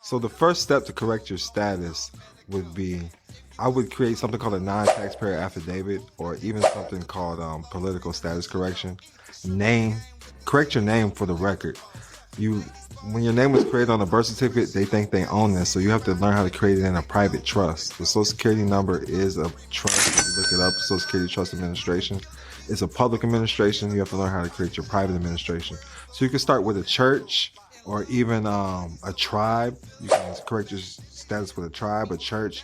So the first step to correct your status would be, I would create something called a non-taxpayer affidavit, or even something called political status correction. Correct your name for the record. When your name was created on a birth certificate, they think they own this, so you have to learn how to create it in a private trust. The Social Security number is a trust. If you look it up, Social Security Trust Administration. It's a public administration. You have to learn how to create your private administration. So you can start with a church, or even a tribe. You can correct your status with a tribe, a church.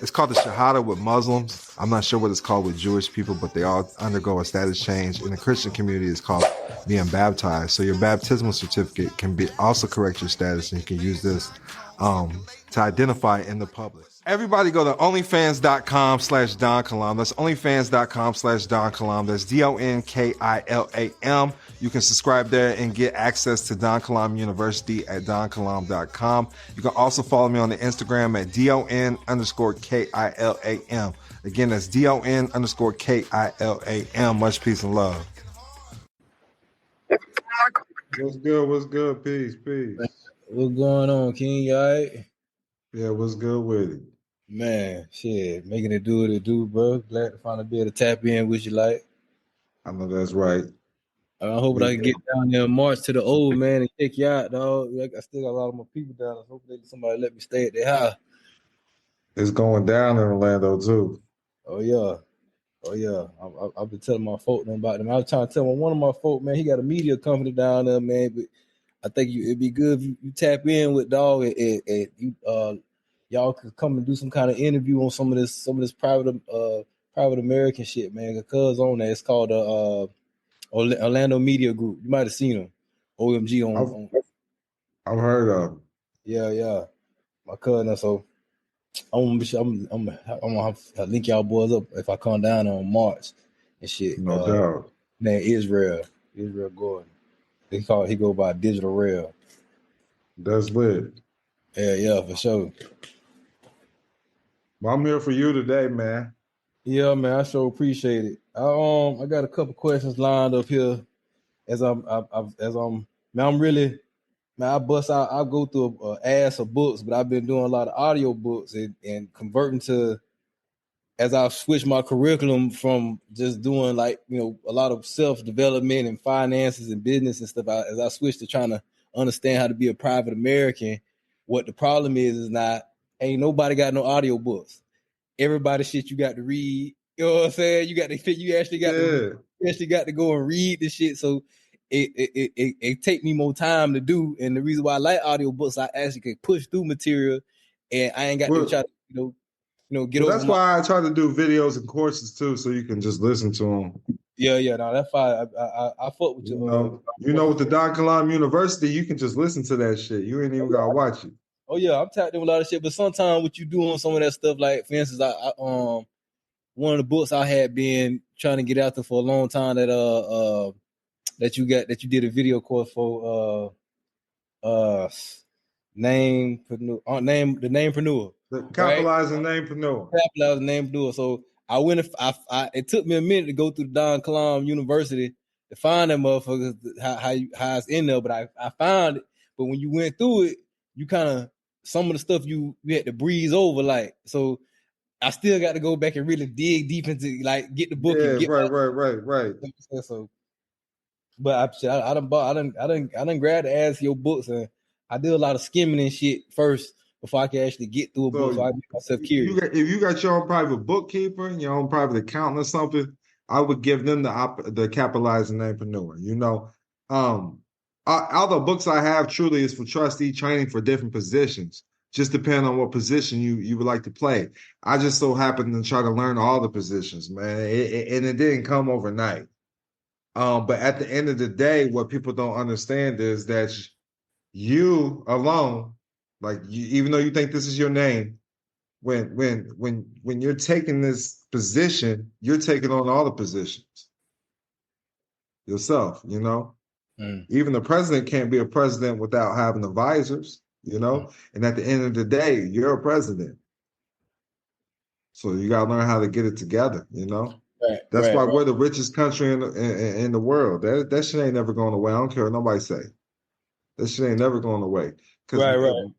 It's called the Shahada with Muslims. I'm not sure what it's called with Jewish people, but they all undergo a status change. In the Christian community, it's called being baptized. So your baptismal certificate can be also correct your status, and you can use this to identify in the public. Everybody go to onlyfans.com/Don Kilam. That's onlyfans.com/Don Kilam. That's DonKilam. You can subscribe there and get access to Don Kilam University at donkilam.com. You can also follow me on the Instagram at DON_KILAM. Again, that's DON_KILAM. Much peace and love. What's good? What's good? Peace. What's going on, King? You all right? Yeah, what's good with it? Man, shit, making it do what it do, bro. Glad to finally be able to tap in with you, like. I know that's right. I hope I can get down there in March to the old man and check you out, dog. I still got a lot of my people down. I hope somebody let me stay at their house. It's going down in Orlando too. Oh yeah. I've been telling my folk about them. I was trying to tell one of my folk, man, he got a media company down there, man. But I think it'd be good if you tap in with dog and you y'all could come and do some kind of interview on some of this private American shit, man. Cause on there, it's called Orlando Media Group. You might have seen them. OMG on. I've heard of them. Yeah. My cousin. So I'm gonna link y'all boys up if I come down on March and shit. No doubt. Man, Israel Gordon. He go by Digital Rail. That's lit. Yeah, for sure. Well, I'm here for you today, man. Yeah, man, I sure appreciate it. I got a couple questions lined up here as I'm really, man, I go through an ass of books, but I've been doing a lot of audio books and converting to, as I've switched my curriculum from just doing a lot of self-development and finances and business and stuff, as I switched to trying to understand how to be a private American. What the problem is not, ain't nobody got no audio books. Everybody shit you got to read. You know what I'm saying? You actually got to go and read the shit. So it take me more time to do. And the reason why I like audiobooks, I actually can push through material, and I ain't got to try to get over. That's why I try to do videos and courses too, so you can just listen to them. Yeah. No, that's fine. I fuck with you. With the Don Kilam University, you can just listen to that shit. You ain't even gotta watch it. Oh yeah, I'm tapped in with a lot of shit. But sometimes what you do on some of that stuff, like for instance, I one of the books I had been trying to get out there for a long time that you did a video course for namepreneur. Capitalizing namepreneur. Capitalizing namepreneur. So I went. It took me a minute to go through Don Kilam University to find that motherfuckers how it's in there, but I found it. But when you went through it, you kind of some of the stuff you had to breeze over, like so. I still got to go back and really dig deep into get the book. Yeah, and get right. So, but I done grab the ass of your books, and I do a lot of skimming and shit first before I can actually get through a book. So I make myself curious. If you got your own private bookkeeper and your own private accountant or something, I would give them the capitalizing namepreneur. Although books I have truly is for trustee training for different positions. Just depending on what position you would like to play. I just so happen to try to learn all the positions, man. And it didn't come overnight. But at the end of the day, what people don't understand is that you alone, even though you think this is your name, when you're taking this position, you're taking on all the positions yourself, Even the president can't be a president without having advisors. And at the end of the day, you're a president. So you got to learn how to get it together, That's why we're the richest country in the world. That shit ain't never going away. I don't care what nobody say. That shit ain't never going away. because Right, right.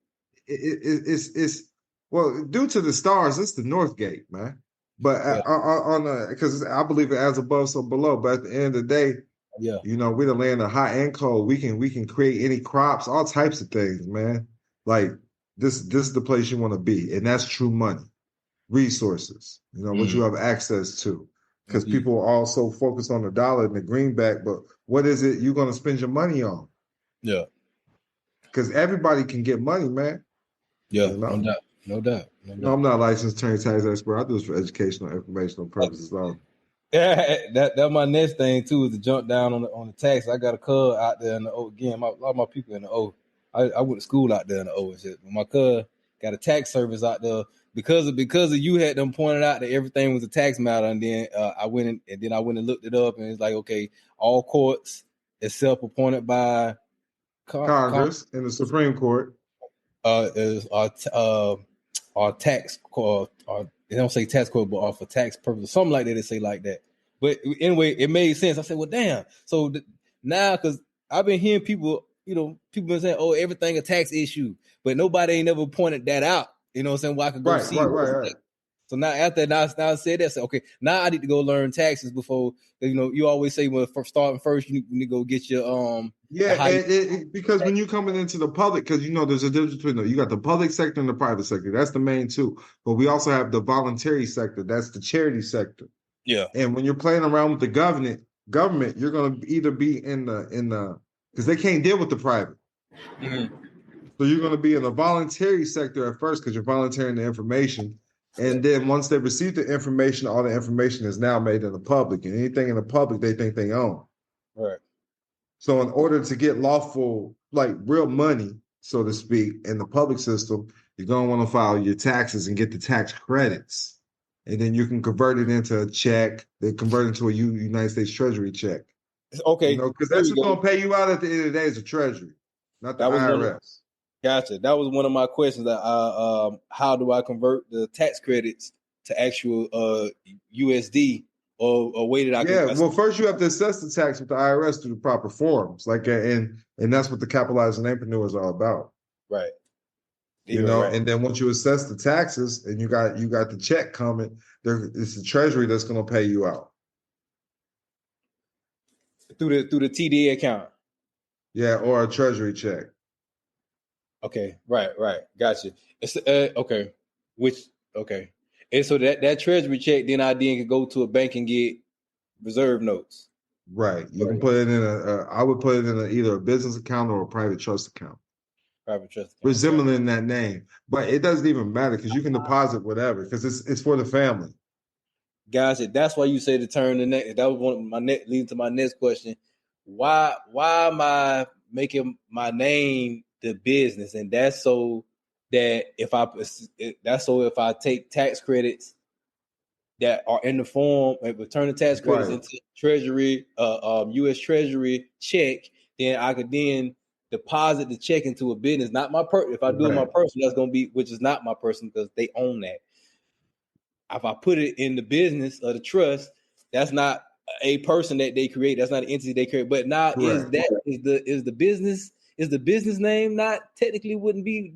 it's well, due to the stars, it's the North Gate, man. But Yeah, on because I believe it as above, so below. But at the end of the day, yeah. we're the land of hot and cold. We can create any crops, all types of things, man. Like this is the place you want to be, and that's true money, resources. What you have access to, because Indeed. people are also focused on the dollar and the greenback. But what is it you're going to spend your money on? Yeah, Because everybody can get money, man. yeah. You No know. doubt. No doubt. No I'm doubt. not a licensed attorney tax expert. I do this for educational, informational purposes. So Yeah, that my next thing too is to jump down on the tax. I got a cuz out there in the O again. A lot of my people in the O. I went to school out there in the O and shit. But my cuz got a tax service out there because of you had them pointed out that everything was a tax matter, and then I went and looked it up, and it's like, okay, all courts except appointed by Congress and the Supreme Court. is our tax court, or they don't say tax court, but for tax purposes, something like that. They say like that. But anyway, it made sense. I said, well, damn. So now, because I've been hearing people, people been saying, oh, everything a tax issue, but nobody ain't never pointed that out. You know what I'm saying? Where I could go Right, see. right. So now after now I said that, I said, okay, now I need to go learn taxes before, you always say, well, for starting first, you need to go get your Yeah, because when you're coming into the public, because there's a difference between you got the public sector and the private sector. That's the main two. But we also have the voluntary sector. That's the charity sector. yeah. And when you're playing around with the government, you're going to either be in the because they can't deal with the private. Mm-hmm. So you're going to be in the voluntary sector at first because you're volunteering the information. Yeah. And then once they receive the information, all the information is now made in the public. And anything in the public they think they own. Right. So in order to get lawful, like real money, so to speak, in the public system, you're going to want to file your taxes and get the tax credits. And then you can convert it into a check. They convert it into a United States Treasury check. Okay. Because There that's we what's go. going to pay you out at the end of the day is the Treasury, not the That was IRS. Gotcha. That was one of my questions. That how do I convert the tax credits to actual USD, or a way that I Yeah, can? well, first you have to assess the tax with the IRS through the proper forms, and that's what the capitalized entrepreneur is all about. Right. You're right. And then once you assess the taxes and you got the check coming, it's the Treasury that's going to pay you out. Through the TDA account. Yeah, or a Treasury check. Okay. Right. Gotcha. It's okay. Okay. And so that Treasury check, then I can go to a bank and get reserve notes. Right. You can put it in I would put it in either a business account or a private trust account. Private trust account. Resembling that name. But it doesn't even matter because you can deposit whatever because it's for the family. Gotcha. That's why you say to turn the next. That was one of my leading to my next question. Why am I making my name the business? And that's so that if I take tax credits that are in the form of return the tax credits Right. into Treasury, U.S. Treasury check, then I could then deposit the check into a business. Not my If I do it my person, that's going to be, which is not my person because they own that. If I put it in the business of the trust, that's not a person that they create. That's not an entity they create. But now is the business name not technically wouldn't be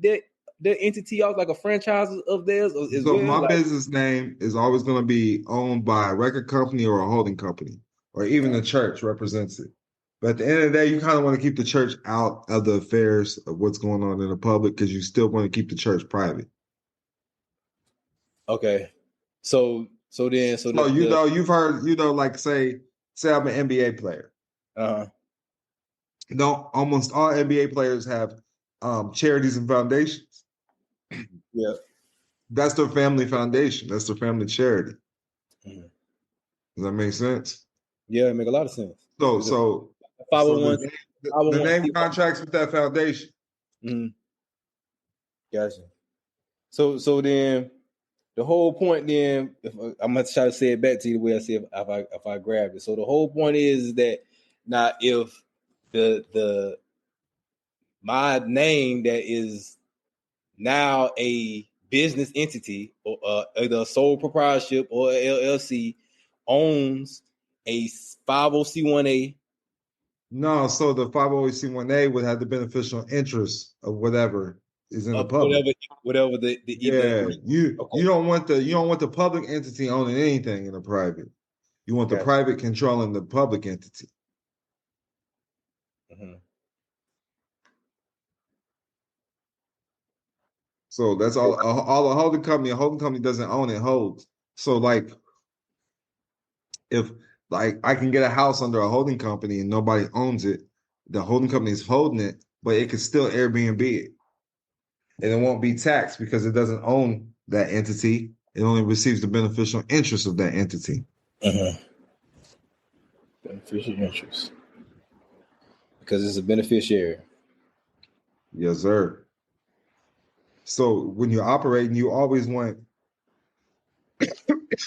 their entity like a franchise of theirs? My business name is always going to be owned by a record company or a holding company, or even the church represents it. But at the end of the day, you kind of want to keep the church out of the affairs of what's going on in the public because you still want to keep the church private. Okay. So you've heard, like say I'm an NBA player. Almost all NBA players have charities and foundations. Yeah. That's their family foundation. That's their family charity. Mm-hmm. Does that make sense? Yeah, it make a lot of sense. So 501, the name contracts with that foundation. Mm-hmm. Gotcha. So then the whole point then, if I'm gonna try to say it back to you the way I say it, if I grabbed it. So the whole point is that now if the my name that is now a business entity or either a sole proprietorship or a LLC owns a 50C1A No, so the 501c1A would have the beneficial interest of whatever is in the Of public. whatever the either. Yeah, you Okay. you don't want the public entity owning anything in the private. You want the Gotcha. private controlling the public entity. Mm-hmm. So that's all a holding company. A holding company doesn't own, it holds. So like if like I can get a house under a holding company and nobody owns it, the holding company is holding it, but it could still Airbnb it. And it won't be taxed because it doesn't own that entity. It only receives the beneficial interest of that entity. Mm-hmm. Beneficial interest. Because it's a beneficiary. Yes, sir. So when you're operating, you always want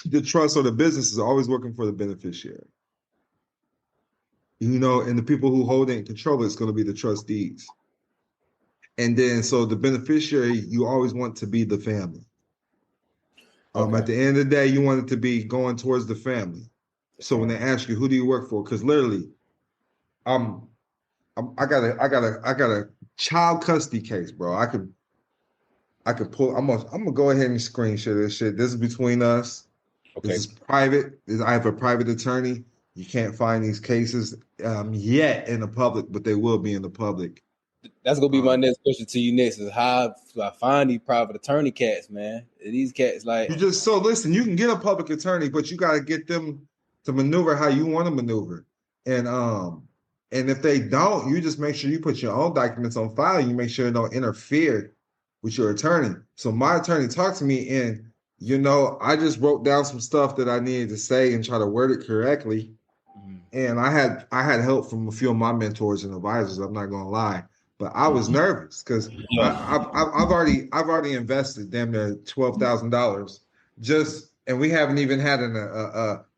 the trust or the business is always working for the beneficiary. You know, and the people who hold it and control it is going to be the trustees. And then so the beneficiary, you always want to be the family. Okay. At the end of the day, you want it to be going towards the family. So when they ask you, who do you work for? Because literally, I got a child custody case, bro. I could pull. I'm gonna go ahead and screen share this shit. This is between us. Okay. This is private. I have a private attorney. You can't find these cases yet in the public, but they will be in the public. That's gonna be my next question to you next. Is how do I find these private attorney cats, man? These cats like You just so listen. You can get a public attorney, but you got to get them to maneuver how you want to maneuver. And if they don't, you just make sure you put your own documents on file. You make sure it don't interfere with your attorney. So my attorney talked to me, and I just wrote down some stuff that I needed to say and try to word it correctly. And I had help from a few of my mentors and advisors. I'm not gonna lie, but I was nervous because I've already invested damn near $12,000 and we haven't even had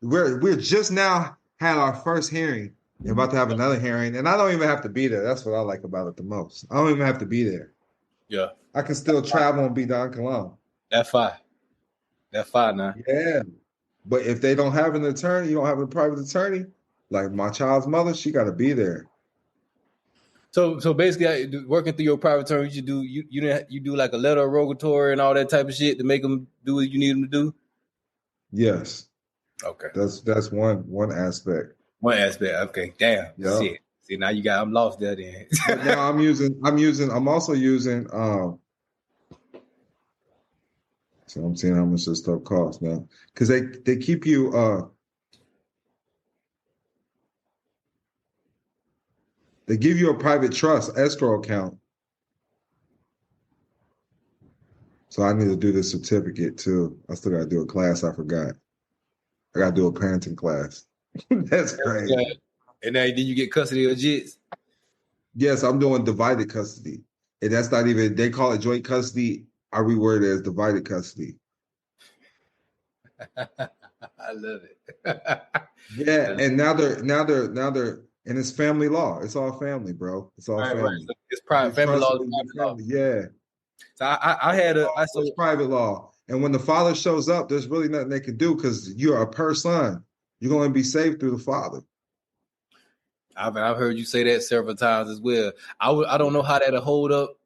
we're just now had our first hearing and about to have another hearing, and I don't even have to be there. That's what I like about it the most. I don't even have to be there. Yeah, I can still travel and be down in Kilam. That's fine now. Yeah, but if they don't have an attorney, you don't have a private attorney. Like my child's mother, she got to be there. So basically, working through your private attorney, you do like a letter of rogatory and all that type of shit to make them do what you need them to do. Yes. Okay. That's one aspect. One aspect. Okay. Damn. Yeah. Shit. See, now I'm lost there then. Now I'm also using so I'm seeing how much this stuff costs now. Because they keep you they give you a private trust escrow account. So I need to do this certificate too. I still gotta do a class, I forgot. I gotta do a parenting class. That's crazy. Yeah. And now then you get custody of jits. Yes, I'm doing divided custody. And that's not even, they call it joint custody. I reword it as divided custody. I love it. Yeah, and now they're and it's family law. It's all family, bro. It's all family. Right. So it's private family law. Family. Yeah. So I had it's private law. And when the father shows up, there's really nothing they can do because you're a per son. You're going to be saved through the father. I've heard you say that several times as well. I don't know how that'll hold up.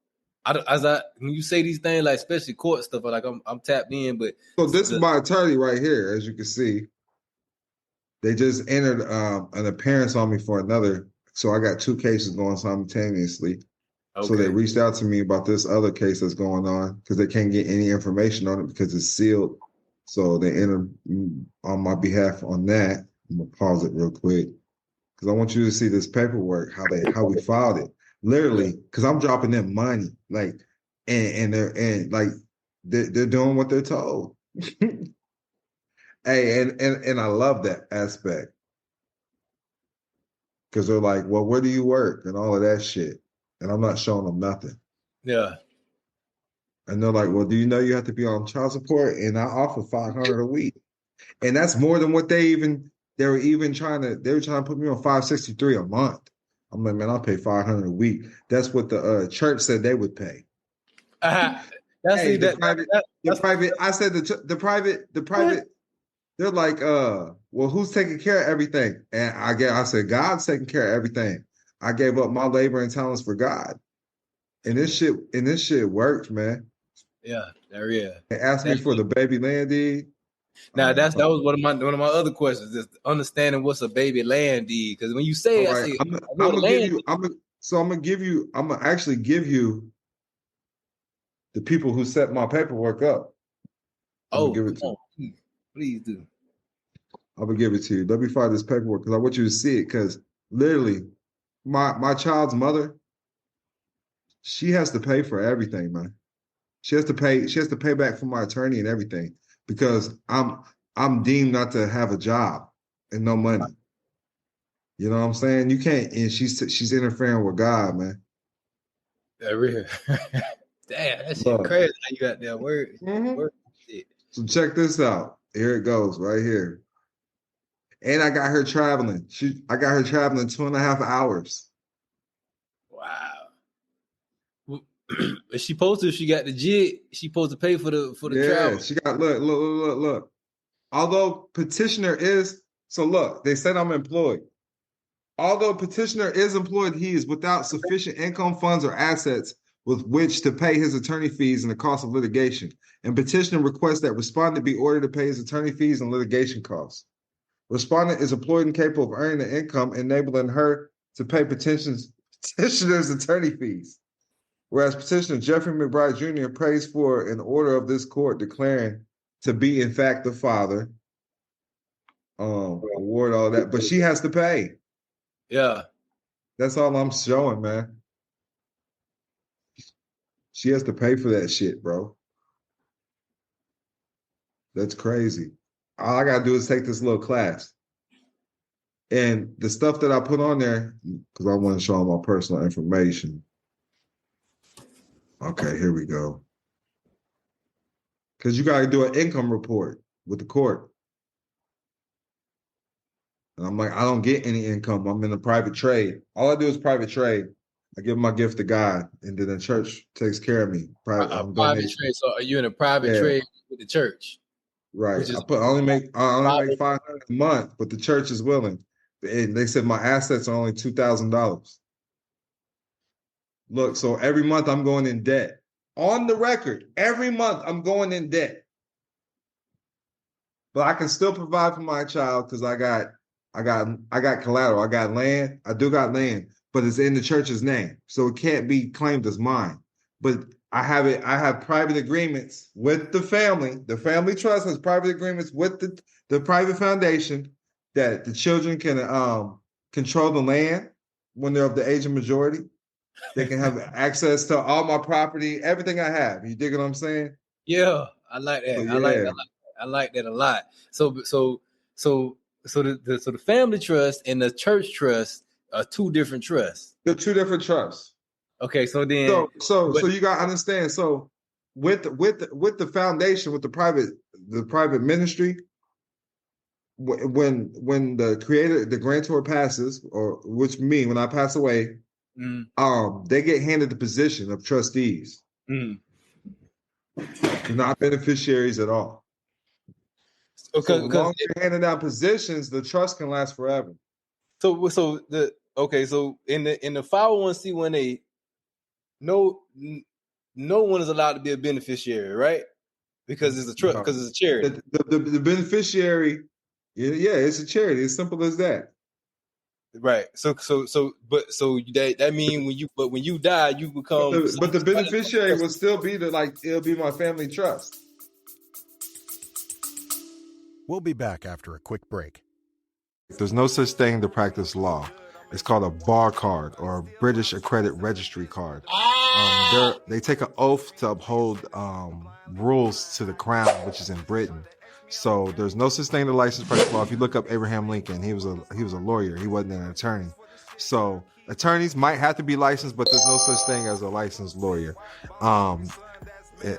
When you say these things, like especially court stuff, like I'm tapped in. But so this is my attorney right here, as you can see. They just entered an appearance on me for another. So I got two cases going simultaneously. Okay. So they reached out to me about this other case that's going on because they can't get any information on it because it's sealed. So they entered on my behalf on that. I'm gonna pause it real quick because I want you to see this paperwork, how we filed it. Literally, because I'm dropping them money, like, and they're doing what they're told. Hey, and I love that aspect because they're like, well, where do you work and all of that shit, and I'm not showing them nothing. Yeah. And they're like, well, do you know you have to be on child support? And I offer $500 a week, and that's more than what they were trying to put me on $563 a month. I'm like, man, I'll pay $500 a week. That's what the church said they would pay. The private. I said the private. They're like, well, who's taking care of everything? And I said, God's taking care of everything. I gave up my labor and talents for God. And this shit worked, man. Yeah, there is. They asked me for the baby land deed. Now that was one of my other questions, is understanding what's a baby land deed. Because when you say, all I right, say, I'm I know gonna land. give you. I'm gonna actually give you the people who set my paperwork up. I'm gonna give it to you. Please do. I'm gonna give it to you. Let me find this paperwork because I want you to see it. Because literally, my child's mother, she has to pay for everything, man. She has to pay. She has to pay back for my attorney and everything because I'm deemed not to have a job and no money. You know what I'm saying? You can't. And she's interfering with God, man. That real. Damn, that shit Look. crazy. How you got that word? Mhm. Word shit. So check this out. Here it goes, right here. And I got her traveling. I got her traveling 2.5 hours. Wow. Is she supposed to? If she got the jig, she supposed to pay for the travel. She got look. Although petitioner is look, they said I'm employed. Although petitioner is employed, he is without sufficient income, funds, or assets with which to pay his attorney fees and the cost of litigation. And petitioner requests that respondent be ordered to pay his attorney fees and litigation costs. Respondent is employed and capable of earning the income, enabling her to pay petitioner's attorney fees. Whereas petitioner Jeffrey McBride Jr. prays for an order of this court declaring to be in fact the father, award all that, but she has to pay. Yeah. That's all I'm showing, man. She has to pay for that shit, bro. That's crazy. All I gotta do is take this little class. And the stuff that I put on there, because I want to show them my personal information. Okay, here we go. Because you got to do an income report with the court. And I'm like, I don't get any income. I'm in a private trade. All I do is private trade. I give my gift to God, and then the church takes care of me. Private trade. So are you in a private trade with the church? Right. I only make $500 a month, but the church is willing. And they said my assets are only $2,000. Look, so every month I'm going in debt. On the record, every month I'm going in debt. But I can still provide for my child because I got collateral. I got land. I do got land, but it's in the church's name. So it can't be claimed as mine. But I have private agreements with the family. The family trust has private agreements with the private foundation that the children can control the land when they're of the age of majority. They can have access to all my property, everything I have. You dig what I'm saying? Yeah, I like that. So, I like that a lot. So the family trust and the church trust are two different trusts. They're two different trusts. Okay, so then so you gotta understand. So with the foundation, with the private ministry, when the grantor passes, or when I pass away, they get handed the position of trustees. They're not beneficiaries at all. Okay, so as long as you're handing out positions, the trust can last forever. So in the 501c1a, no one is allowed to be a beneficiary, right? Because it's a trust, because it's a charity. The beneficiary, it's a charity. It's simple as that. Right. So that means when you die, you become. But the beneficiary will still be it'll be my family trust. We'll be back after a quick break. There's no such thing to practice law. It's called a bar card or a British accredited registry card. They take an oath to uphold rules to the crown, which is in Britain. So there's no such thing to licensed practice law. If you look up Abraham Lincoln, he was a lawyer. He wasn't an attorney. So attorneys might have to be licensed, but there's no such thing as a licensed lawyer.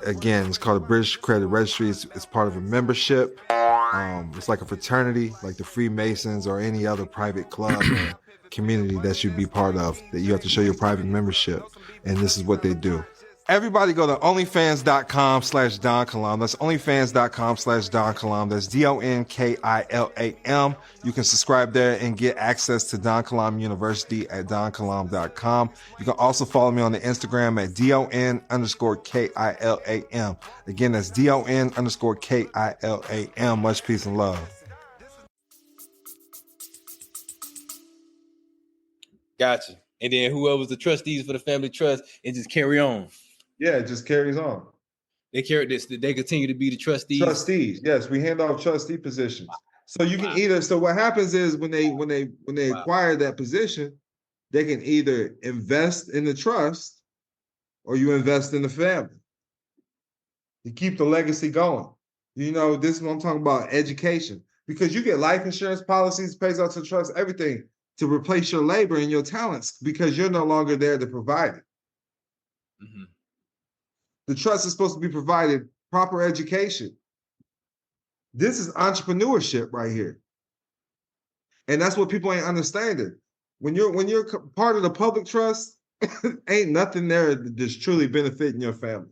Again, it's called a British Accredited Registry. It's part of a membership. It's like a fraternity, like the Freemasons or any other private club or community that you'd be part of, that you have to show your private membership. And this is what they do. Everybody go to onlyfans.com/Don Kilam. That's onlyfans.com/Don Kilam. That's DonKilam. You can subscribe there and get access to Don Kilam University at donkilam.com. You can also follow me on the Instagram at DON_KILAM. Again, that's DON_KILAM. Much peace and love. Gotcha. And then whoever's the trustees for the family trust, and just carry on. Yeah, it just carries on. They carry this. They continue to be the trustees. Trustees, yes, we hand off trustee positions. So you can either. So what happens is when they acquire that position, they can either invest in the trust, or you invest in the family. You keep the legacy going. You know, this is what I'm talking about: education, because you get life insurance policies, pays out to trust, everything to replace your labor and your talents because you're no longer there to provide it. Mm-hmm. The trust is supposed to be provided proper education. This is entrepreneurship right here. And that's what people ain't understanding. When you're part of the public trust, ain't nothing there that's truly benefiting your family.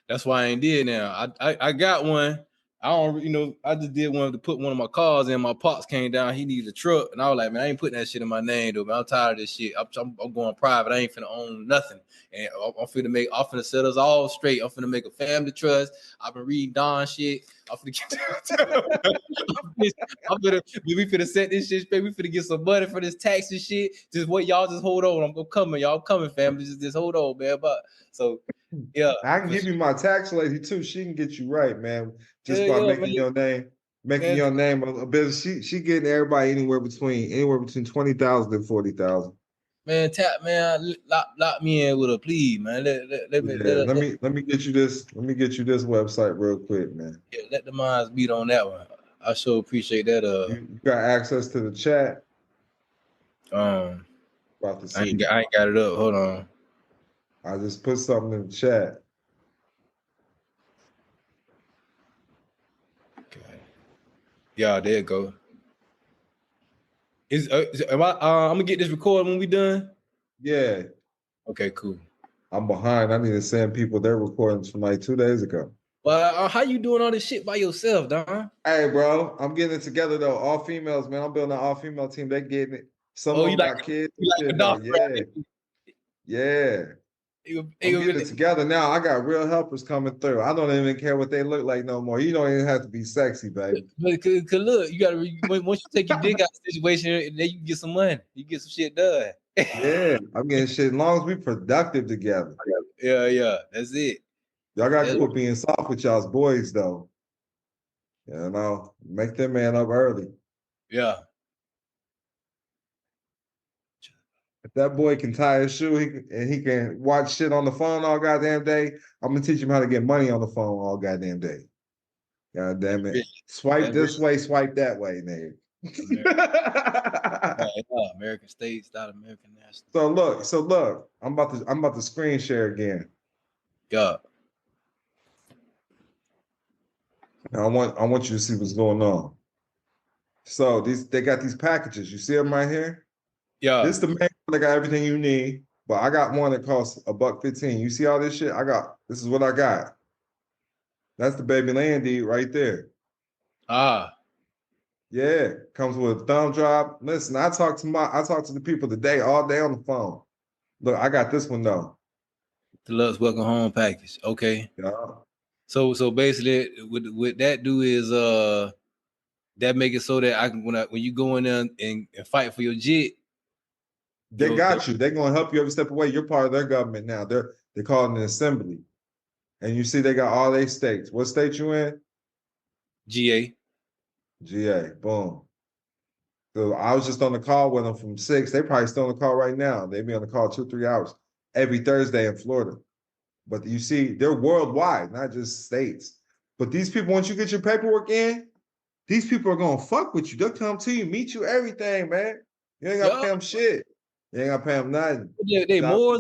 That's why I ain't did now. I got one. I don't, I just did one to put one of my cars in. My pops came down. He needed a truck. And I was like, man, I ain't putting that shit in my name, though, man. I'm tired of this shit. I'm going private. I ain't finna own nothing. And I'm finna set us all straight. I'm finna make a family trust. I've been reading Don shit. We finna set this shit straight. We finna get some money for this tax and shit. Just wait, y'all just hold on. I'm coming. Y'all coming, family. Just hold on, man. But so yeah. I can give you my tax lady too. She can get you right, man. Just by making your name, your name a bit. She getting everybody anywhere between 20,000 and 40,000. Man, lock me in with a plea, man. Let me get you this. Let me get you this website real quick, man. Yeah, let the minds beat on that one. I sure appreciate that. You got access to the chat. About to see. I ain't got it up. Hold on. I just put something in the chat. Okay. Yeah, there you go. I'm gonna get this recorded when we done? Yeah. Okay, cool. I'm behind. I need to send people their recordings from like 2 days ago. Well, how you doing all this shit by yourself, Don? Hey, bro, I'm getting it together though. All females, man. I'm building an all female team. They getting it. Some of them got kids. Yeah. I'm getting it together now. I got real helpers coming through. I don't even care what they look like no more. You don't even have to be sexy, baby. But cause look, you gotta once you take your dick out of the situation, then you can get some money. You get some shit done. Yeah, I'm getting shit as long as we productive together. Yeah, that's it. Y'all gotta quit being soft with y'all's boys though. You know, make that man up early. Yeah. If that boy can tie his shoe and he can watch shit on the phone all goddamn day, I'm gonna teach him how to get money on the phone all goddamn day. God damn it. Swipe this way, swipe that way, nigga. American states, not American national. So look, I'm about to screen share again. Yeah. I want you to see what's going on. So they got these packages. You see them right here? Yeah. This is the main one that got everything you need, but I got one that costs $1.15. You see all this shit? This is what I got. That's the baby land deed right there. Yeah, comes with a thumb drive. Listen, I talked to the people today, all day on the phone. Look, I got this one though. The Lux Welcome Home package. Okay. Yeah. So basically, what that do is that make it so that I can when you go in there and fight for your JIT. They got you. They're gonna help you every step of the way. You're part of their government now. They're called an assembly. And you see they got all their states. What state you in? GA. Boom. So I was just on the call with them from 6. They probably still on the call right now. They be on the call 2-3 hours every Thursday in Florida. But you see, they're worldwide, not just states. But these people, once you get your paperwork in, these people are gonna fuck with you. They'll come to you, meet you, everything, man. You ain't gotta pay them shit. You ain't gotta pay them nothing. They more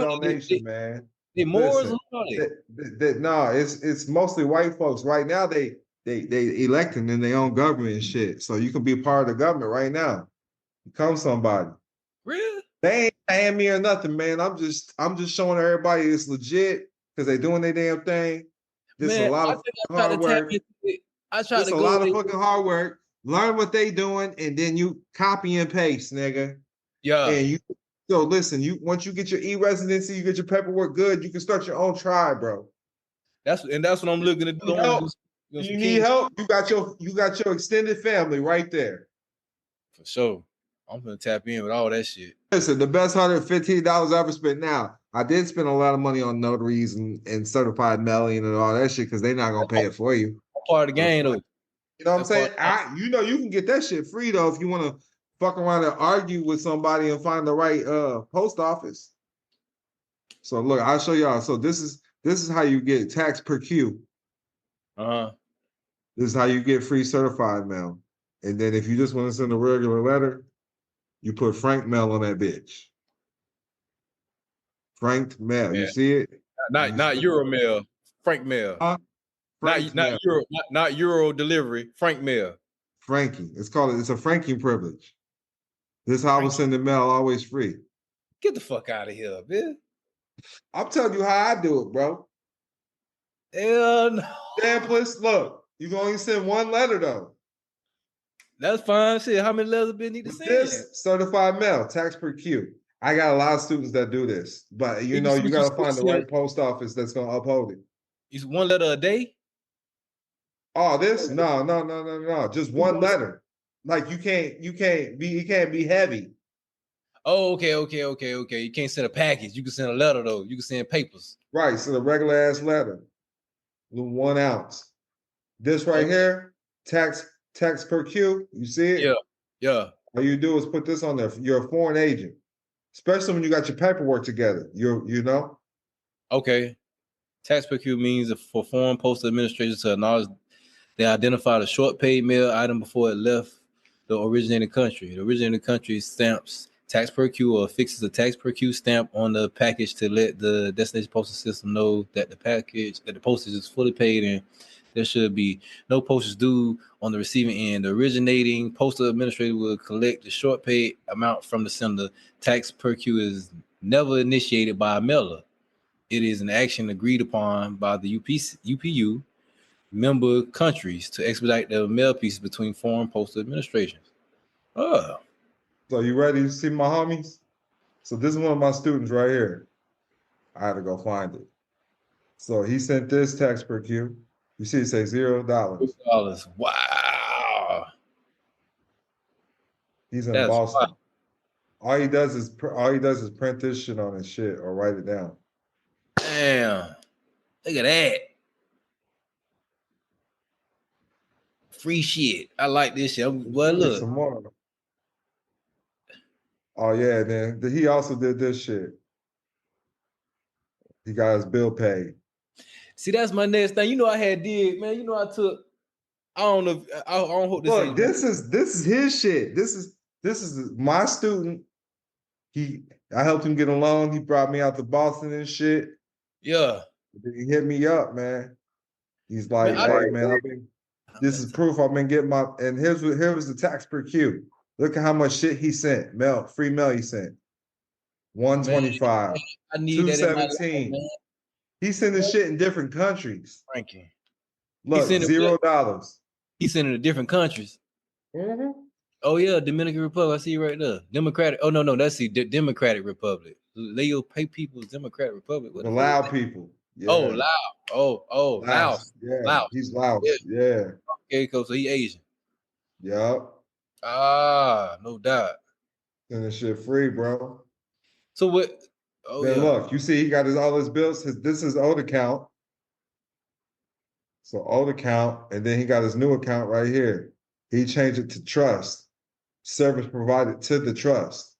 donation, man. They more. No, it's mostly white folks. Right now, they electing in their own government and shit. So you can be part of the government right now. Become somebody. Really? They ain't paying me or nothing, man. I'm just showing everybody it's legit because they doing their damn thing. This is a Man, lot I of think I tried to hard tap work. into it. I tried This to a go lot of with fucking hard work. Learn what they doing, and then you copy and paste, nigga. yeah. And you so listen, you once you get your e-residency, you get your paperwork good, you can start your own tribe, bro. That's what I'm looking to do. You I'm gonna help. do some You need king help. You got your extended family right there. for sure. I'm gonna tap in with all that shit. Listen, the best $115 I ever spent. Now, I did spend a lot of money on notaries and certified mailing and all that shit because they're not gonna pay it for you. That part of the game though. You know what I'm That part. saying? You know you can get that shit free though if you want to fuck around and argue with somebody and find the right post office. So look, I'll show y'all. So this is how you get tax per Q. Uh-huh. This is how you get free certified mail. And then if you just want to send a regular letter, you put Frank mail on that bitch. Frank mail. Yeah. You see it? Not Euro mail, Frank mail. Frank's mail. Not Euro delivery, Frank mail. Franking. It's a franking privilege. This is how I was sending mail always free. Get the fuck out of here, man. I'm telling you how I do it, bro. Hell no. Samplest, look, you can only send one letter though. That's fine. Shit, how many letters been need to With send? this certified mail, tax per Q. I got a lot of students that do this, but you know, you got to find the right post office that's going to uphold it. It's one letter a day? Oh, this? No. Just one letter. Like it can't be heavy. Oh, okay. You can't send a package. You can send a letter though. You can send papers. Right. So the regular ass letter, 1 ounce. This right here, tax per Q. You see it? Yeah. All you do is put this on there. You're a foreign agent, especially when you got your paperwork together. You know. Okay. Tax per Q means for foreign postal administrators to acknowledge they identified a short paid mail item before it left the originating country. The originating country stamps tax per Q or affixes a tax per Q stamp on the package to let the destination postal system know that the postage is fully paid and there should be no postage due on the receiving end. The originating postal administrator will collect the short paid amount from the sender. Tax per Q is never initiated by a mailer. It is an action agreed upon by the UPU member countries to expedite the mail pieces between foreign postal administrations. Oh. So you ready to see my homies? So this is one of my students right here. I had to go find it. So he sent this tax per Q. You see, it say $0. Wow. He's in That's Boston. wild. All he does is print this shit on his shit or write it down. Damn. Look at that. Free shit. I like this shit. Well, look. Some more. Oh yeah, then he also did this shit. He got his bill paid. See, that's my next thing. You know, I had did, man. You know, I took. I don't know. I don't hope this. Look, this is his shit. This is my student. I helped him get a loan. He brought me out to Boston and shit. Yeah. He hit me up, man. He's like, hey, man, this is proof I've been getting my, and here was the tax per Q. Look at how much shit he sent. Free mail he sent. 125. I need 217. That He's sending shit in different countries. Frankie. Look, $0. He's sending to different countries. Mm-hmm. Oh yeah, Dominican Republic. I see you right there. Democratic. Oh no, that's the Democratic Republic. Leo pay people's Democratic Republic. The Lao people. Yeah. Oh, Lao. Oh, Laos. Yeah. Laos. He's Laos. Yeah. Okay, cool. So he Asian. Yep. No doubt. And this shit free, bro. So what? Oh then yeah. Look, you see he got all his bills. This is old account. So old account, and then he got his new account right here. He changed it to trust. Service provided to the trust.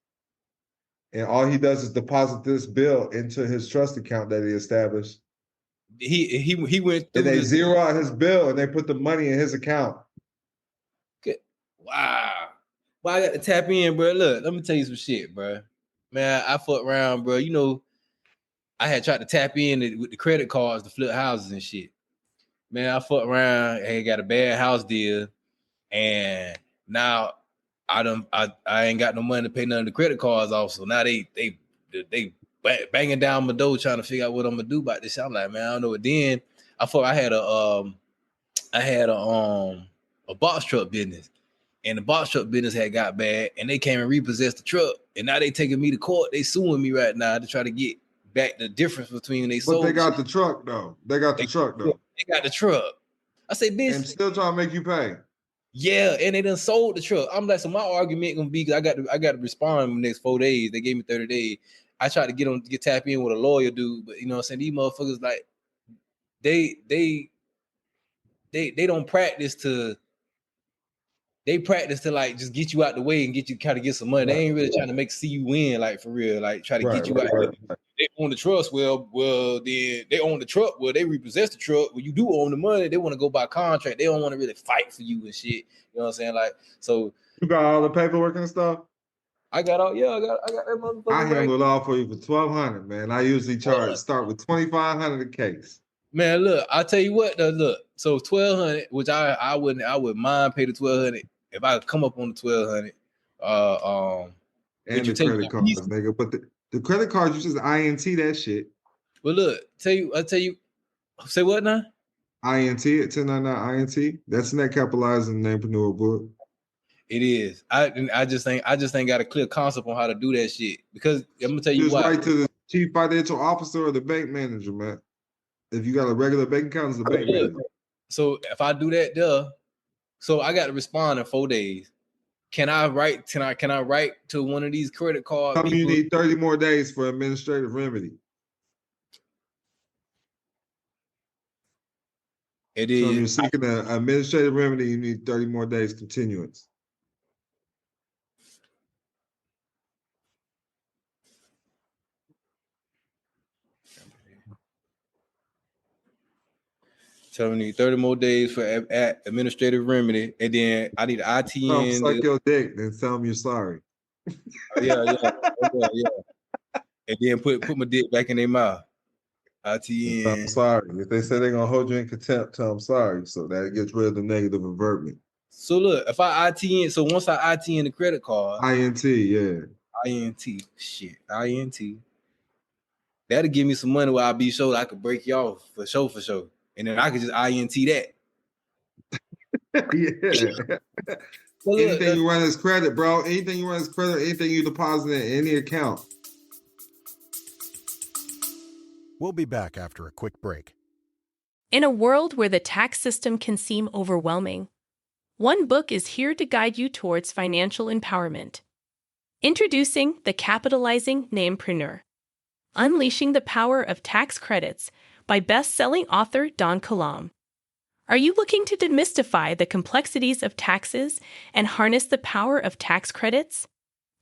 And all he does is deposit this bill into his trust account that he established. He went through. And they zero out his bill and they put the money in his account. Okay. Wow. Well, I got to tap in, bro. Look, let me tell you some shit, bro. Man, I fuck around, bro. You know, I had tried to tap in with the credit cards to flip houses and shit. Man, I fuck around and got a bad house deal. And now I ain't got no money to pay none of the credit cards off. So now they banging down my door trying to figure out what I'm gonna do about this. I'm like, man, I don't know. Then I thought I had a box truck business, and the box truck business had got bad, and they came and repossessed the truck, and now they taking me to court. They suing me right now to try to get back the difference between they sold. But they got the truck though. They got the truck though. They got the truck. I say, bitch, and still trying to make you pay. Yeah, and they done sold the truck. I'm like, so my argument gonna be, I got to respond in the next 4 days. They gave me 30 days. I tried to get tap in with a lawyer dude, but you know what I'm saying, these motherfuckers, like, they don't practice to. They practice to like just get you out the way and get you kind of get some money. They ain't really trying to see you win, like for real, like try to get you out the way. They own the trust. Well, then they own the truck. Well, they repossess the truck. Well, you do own the money. They want to go by contract. They don't want to really fight for you and shit. You know what I'm saying? Like, so you got all the paperwork and stuff. I got all. Yeah, I got that motherfucker. I handle it all for you for $1,200, man. I usually start with $2,500 a case. Man, look, I'll tell you what. Look, so $1,200, which I wouldn't mind pay the $1,200 if I come up on the $1,200. And the credit cards, nigga. But the credit cards, you just INT that shit. Well, look, I'll tell you. Say what now? INT at 1099 INT. That's net capitalized in the Namepreneur book. It is. I just ain't got a clear concept on how to do that shit. Because I'm gonna tell you why. Right to the chief financial officer or the bank manager, man. If you got a regular bank account, it's the bank manager. So if I do that so I got to respond in 4 days. Can I write to one of these credit card people? You need 30 more days for administrative remedy. It is. So if you're seeking an administrative remedy, you need 30 more days continuance. So I need 30 more days for administrative remedy, and then I need ITN. Suck your dick, then tell them you're sorry. Yeah. And then put my dick back in their mouth. ITN. I'm sorry. If they say they're gonna hold you in contempt, tell them sorry. So that gets rid of the negative avertment. So look, if I ITN, so once I ITN the credit card, INT, yeah. INT. That'll give me some money where I'll be sure I could break you off for sure. And then I could just INT that. Yeah. Well, anything you run as credit, bro. Anything you run as credit, anything you deposit in any account. We'll be back after a quick break. In a world where the tax system can seem overwhelming, one book is here to guide you towards financial empowerment. Introducing The Capitalizing Namepreneur, Unleashing the Power of Tax Credits by best-selling author Don Kilam. Are you looking to demystify the complexities of taxes and harness the power of tax credits?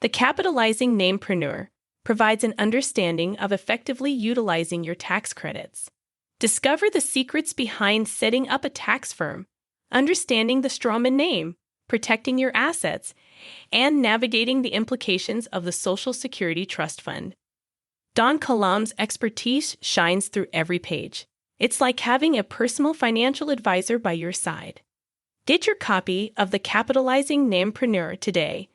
The Capitalizing Namepreneur provides an understanding of effectively utilizing your tax credits. Discover the secrets behind setting up a tax firm, understanding the strawman name, protecting your assets, and navigating the implications of the Social Security Trust Fund. Don Kilam's expertise shines through every page. It's like having a personal financial advisor by your side. Get your copy of The Capitalizing Namepreneur today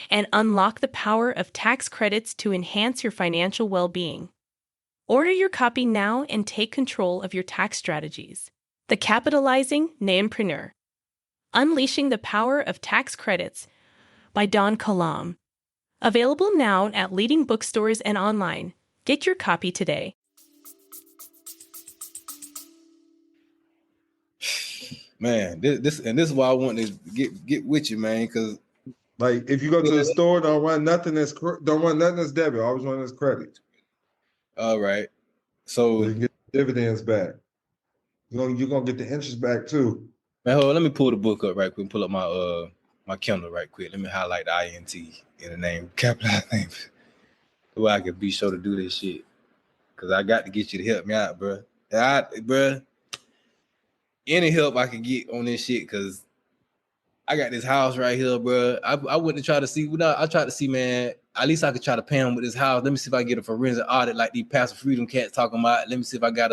and unlock the power of tax credits to enhance your financial well-being. Order your copy now and take control of your tax strategies. The Capitalizing Namepreneur, Unleashing the Power of Tax Credits by Don Kilam. Available now at leading bookstores and online. Get your copy today. Man, this is why I want to get with you, man, because like if you go to the store, don't run nothing as debit. Always run as credit. All right, so you get dividends back. You're gonna get the interest back too. Man, hold on, let me pull the book up right quick and pull up my Kindle right quick. Let me highlight the INT in the name, capitalized name, so I can be sure to do this shit. Cause I got to get you to help me out, bro. Any help I can get on this shit, cause I got this house right here, bro. I went to try to see. I tried to see, man. At least I could try to pay him with this house. Let me see if I get a forensic audit like these passive freedom cats talking about. Let me see if I got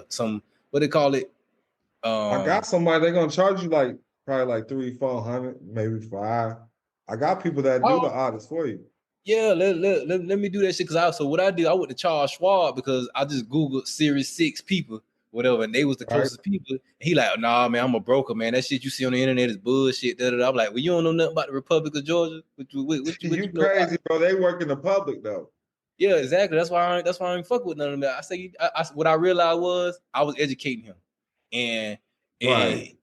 some, what they call it. I got somebody. They're gonna charge you like Probably like 300-400, maybe 5. I got people that do the audits for you. Yeah, let me do that shit. Cause what I did, I went to Charles Schwab because I just Googled Series 6 people, whatever, and they was the closest people. And he like, nah, man, I'm a broker, man. That shit you see on the internet is bullshit. Da, da, da. I'm like, well, you don't know nothing about the Republic of Georgia. What You you know crazy, about? bro. They work in the public though. Yeah, exactly. That's why I ain't fuck with none of that. I say, what I realized was I was educating him, and Right.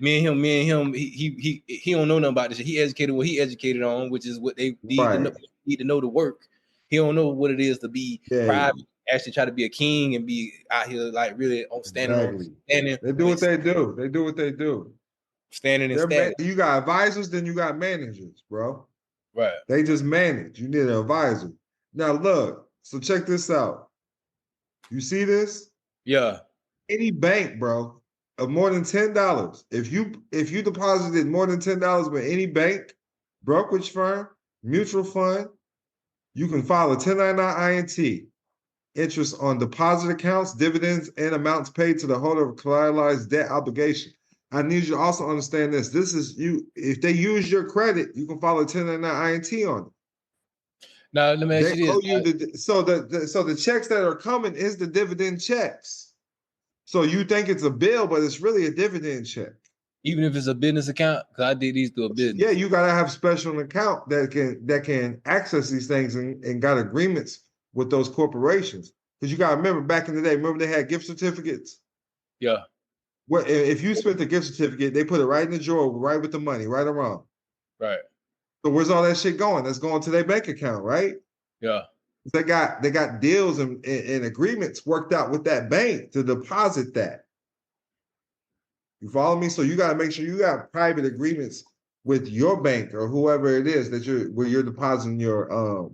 me and him, he don't know nothing about this shit. He educated what he educated on, which is what they need to know to work. He don't know what it is to be private, actually try to be a king and be out here like really standing. They do what they do. They do what they do. Standing and standing. You got advisors, then you got managers, bro. Right. They just manage. You need an advisor. Now look, so check this out. You see this? Yeah. Any bank, bro, of more than $10. If you deposited more than $10 with any bank, brokerage firm, mutual fund, you can file a 1099 INT. Interest on deposit accounts, dividends, and amounts paid to the holder of collateralized debt obligation. I need you to also understand this. This is you. If they use your credit, you can file a 1099 INT on it. Now let me ask you this. So the checks that are coming is the dividend checks. So you think it's a bill, but it's really a dividend check. Even if it's a business account, because I did these through a business. Yeah, you gotta have special account that can access these things and got agreements with those corporations. Because you gotta remember back in the day, remember they had gift certificates? Yeah. Well, if you spent the gift certificate, they put it right in the drawer, right with the money, right around. Right. So where's all that shit going? That's going to their bank account, right? Yeah. They got deals and agreements worked out with that bank to deposit that. You follow me? So you got to make sure you got private agreements with your bank or whoever it is that you're depositing your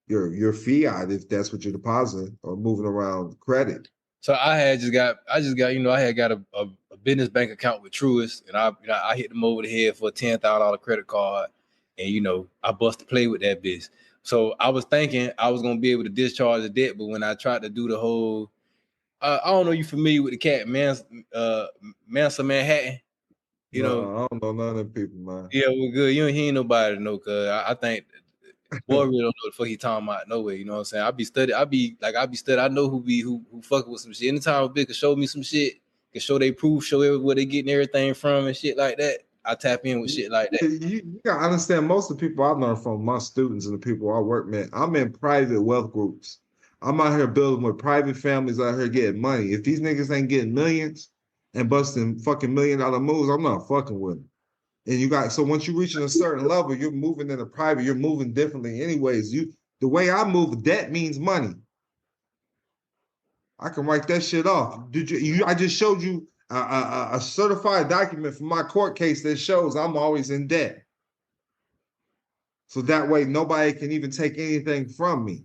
fiat, if that's what you're depositing or moving around credit. So I just got I had got a business bank account with Truist, and I hit them over the head for a $10,000 credit card, and I bust to play with that bitch. So I was thinking I was gonna be able to discharge the debt, but when I tried to do the whole, I don't know, you familiar with the cat Mansa Manhattan? No, I don't know none of them people, man. Yeah, we're good. He ain't nobody to know, cause I think boy really don't know what the fuck he talking about no way. You know what I'm saying? I be studying. I know who fucking with some shit. Anytime a bitch can show me some shit, can show they proof, show where they getting everything from and shit like that, I tap in with shit like that. You gotta understand, most of the people I learn from, my students and the people I work with, I'm in private wealth groups. I'm out here building with private families out here getting money. If these niggas ain't getting millions and busting fucking $1 million moves, I'm not fucking with them. And so once you reach a certain level, you're moving in a private, you're moving differently anyways. The way I move, debt means money. I can write that shit off. I just showed you a certified document from my court case that shows I'm always in debt. So that way nobody can even take anything from me.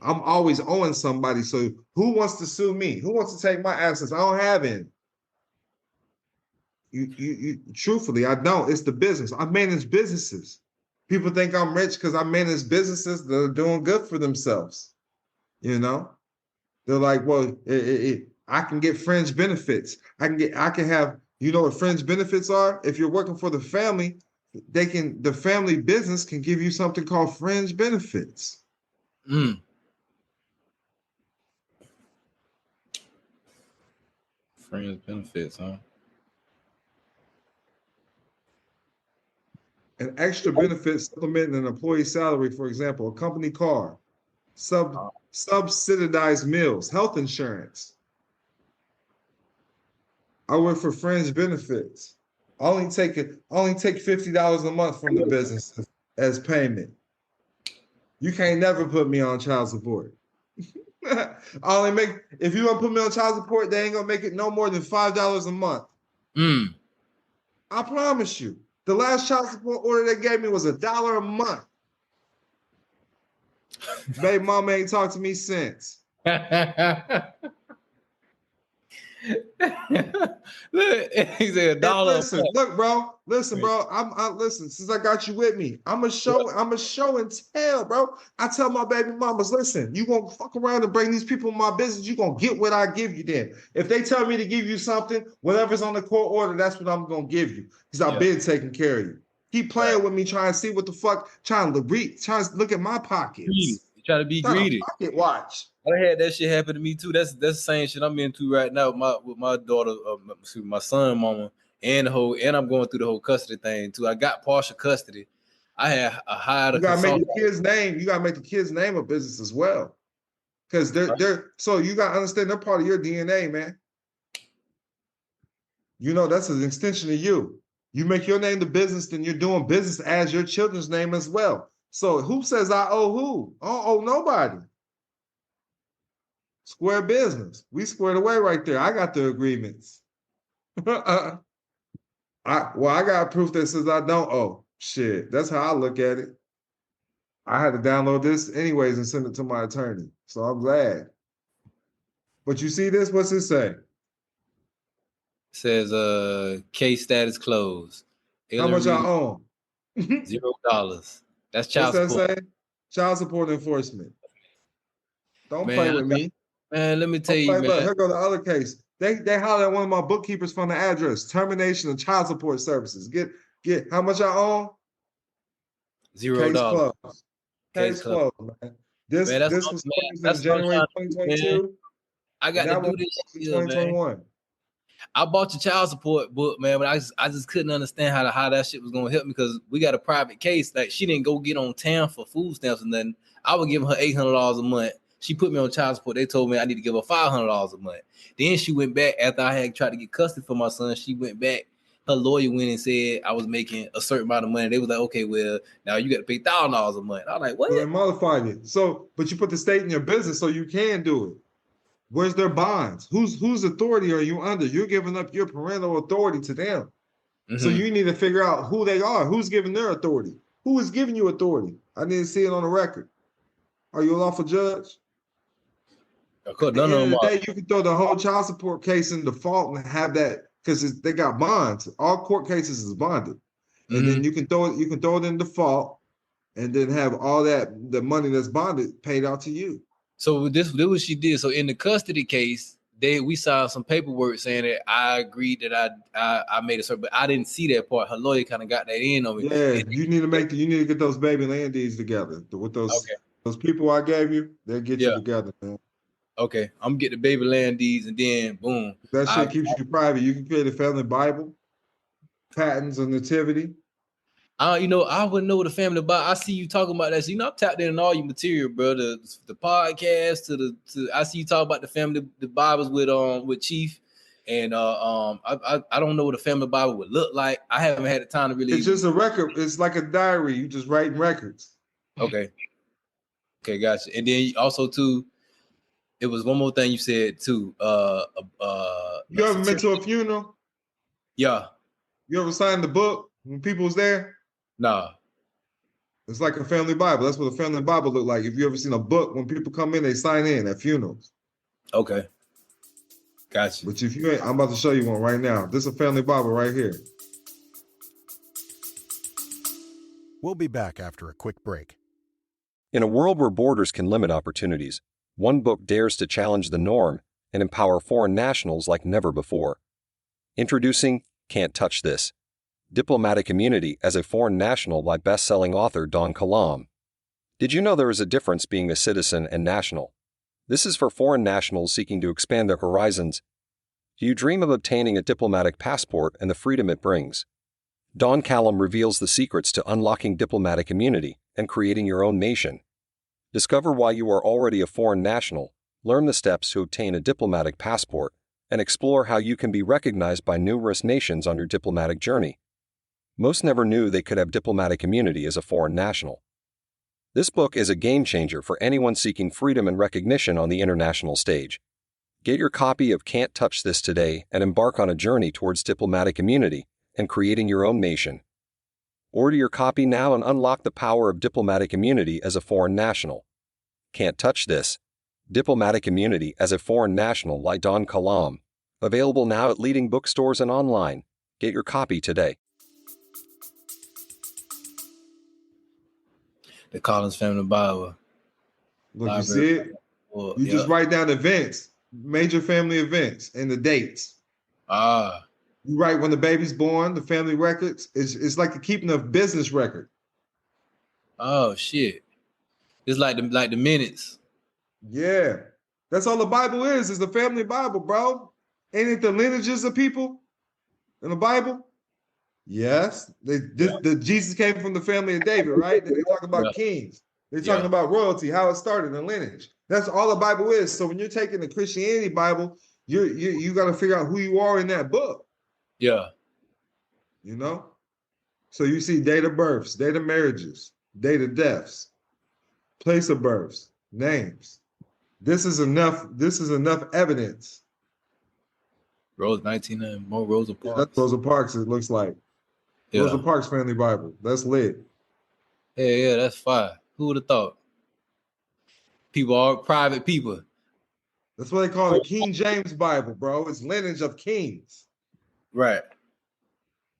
I'm always owing somebody. So who wants to sue me? Who wants to take my assets? I don't have any. You truthfully, I don't. It's the business. I manage businesses. People think I'm rich because I manage businesses that are doing good for themselves. They're like, well, I can get fringe benefits. I can have, what fringe benefits are? If you're working for the family, the family business can give you something called fringe benefits. Fringe benefits, huh? An extra benefit supplementing an employee's salary, for example, a company car, subsidized meals, health insurance. I work for fringe benefits. I only take $50 a month from the business as payment. You can't never put me on child support. If you want to put me on child support, they ain't gonna make it no more than $5 a month. I promise you. The last child support order they gave me was $1 a month. Baby mama ain't talked to me since. Look, he said $1 a Listen, month. look, bro. Listen, bro. Listen. Since I got you with me, I'm a show and tell, bro. I tell my baby mamas, listen, you gonna fuck around and bring these people in my business, you gonna get what I give you. Then, if they tell me to give you something, whatever's on the court order, that's what I'm gonna give you, because I've been taking care of you. Keep playing with me, trying to see what the fuck, trying to look at my pockets. You try to be greedy. Pocket watch. I had that shit happen to me too. That's the same shit I'm into right now with my daughter, my son, mama, and I'm going through the whole custody thing too. I got partial custody. I hired a consultant. Make the kid's name. You gotta make the kid's name a business as well, because they're so you gotta understand they're part of your DNA, man. You know that's an extension of you. You make your name the business, then you're doing business as your children's name as well. So who says I owe who? I don't owe nobody. Square business. We squared away right there. I got the agreements. I got proof that says I don't owe. Shit, that's how I look at it. I had to download this anyways and send it to my attorney. So I'm glad. But you see this? What's it say? It says case status closed. How much I own? $0. That's child What's support. that say? Child support enforcement. Don't play with me. Man, let me tell you, man. Look, here go the other case. They hollered at one of my bookkeepers from the address. Termination of child support services. Get how much I own? $0. Case closed, man. This was closed in January 2022. I got to do this shit, 2021. Man. I bought your child support book, man, but I just couldn't understand how that shit was gonna help me, because we got a private case. Like, she didn't go get on town for food stamps or nothing. I was giving her $800 a month. She put me on child support. They told me I need to give her $500 a month. Then she went back after I had tried to get custody for my son. She went back. Her lawyer went and said I was making a certain amount of money. They was like, okay, well, now you got to pay $1,000 a month. I was like, what? Well, they modified it. So, but you put the state in your business so you can do it. Where's their bonds? Whose authority are you under? You're giving up your parental authority to them. Mm-hmm. So you need to figure out who they are. Who's giving their authority? Who is giving you authority? I didn't see it on the record. Are you a lawful judge? Of course, At the end of the day, you can throw the whole child support case in default and have that, because they got bonds. All court cases is bonded, and then you can throw it in default, and then have all the money that's bonded paid out to you. So this what she did. So in the custody case, we signed some paperwork saying that I agreed that I made a certain, but I didn't see that part. Her lawyer kind of got that in on me. Yeah, you need to get those baby land deeds together with those people I gave you. They'll get you together, man. Okay, I'm gonna get the baby land deeds, and then boom. That shit keeps you private. You can create a family Bible, patents of nativity. I wouldn't know the family Bible. I see you talking about that. So, I'm tapped in all your material, bro. The podcast I see you talk about the Bibles with Chief, and I don't know what a family Bible would look like. I haven't had the time to really. It's just a record. It's like a diary. You just writing records. Okay, gotcha. And then also too, it was one more thing you said too. You ever been to a funeral? Yeah. You ever signed the book when people was there? Nah. It's like a family Bible. That's what a family Bible look like. If you ever seen a book, when people come in, they sign in at funerals. Okay. Gotcha. But if you ain't, I'm about to show you one right now. This is a family Bible right here. We'll be back after a quick break. In a world where borders can limit opportunities, one book dares to challenge the norm and empower foreign nationals like never before. Introducing Can't Touch This: Diplomatic Immunity as a Foreign National by best-selling author Don Kilam. Did you know there is a difference being a citizen and national? This is for foreign nationals seeking to expand their horizons. Do you dream of obtaining a diplomatic passport and the freedom it brings? Don Kilam reveals the secrets to unlocking diplomatic immunity and creating your own nation. Discover why you are already a foreign national, learn the steps to obtain a diplomatic passport, and explore how you can be recognized by numerous nations on your diplomatic journey. Most never knew they could have diplomatic immunity as a foreign national. This book is a game changer for anyone seeking freedom and recognition on the international stage. Get your copy of Can't Touch This today and embark on a journey towards diplomatic immunity and creating your own nation. Order your copy now and unlock the power of diplomatic immunity as a foreign national. Can't Touch This: Diplomatic Immunity as a Foreign National by Don Kilam. Available now at leading bookstores and online. Get your copy today. The Collins Family Bible. Look, Library. you see it? You just write down events, major family events, and the dates. You write when the baby's born, the family records. It's like the keeping of business record. Oh shit! It's like the minutes. Yeah, that's all the Bible is the family Bible, bro. Ain't it the lineages of people in the Bible? Yes, the Jesus came from the family of David, right? They talk about kings. They're talking about royalty, how it started, the lineage. That's all the Bible is. So when you're taking the Christianity Bible, you got to figure out who you are in that book. Yeah. You know? So you see date of births, date of marriages, date of deaths, place of births, names. This is enough evidence. Rose 19 and more Rosa Parks. That's Rosa Parks, it looks like. Yeah. Rosa Parks Family Bible. That's lit. Yeah, that's fire. Who would have thought? People are private people. That's what they call the King James Bible, bro. It's lineage of kings. Right.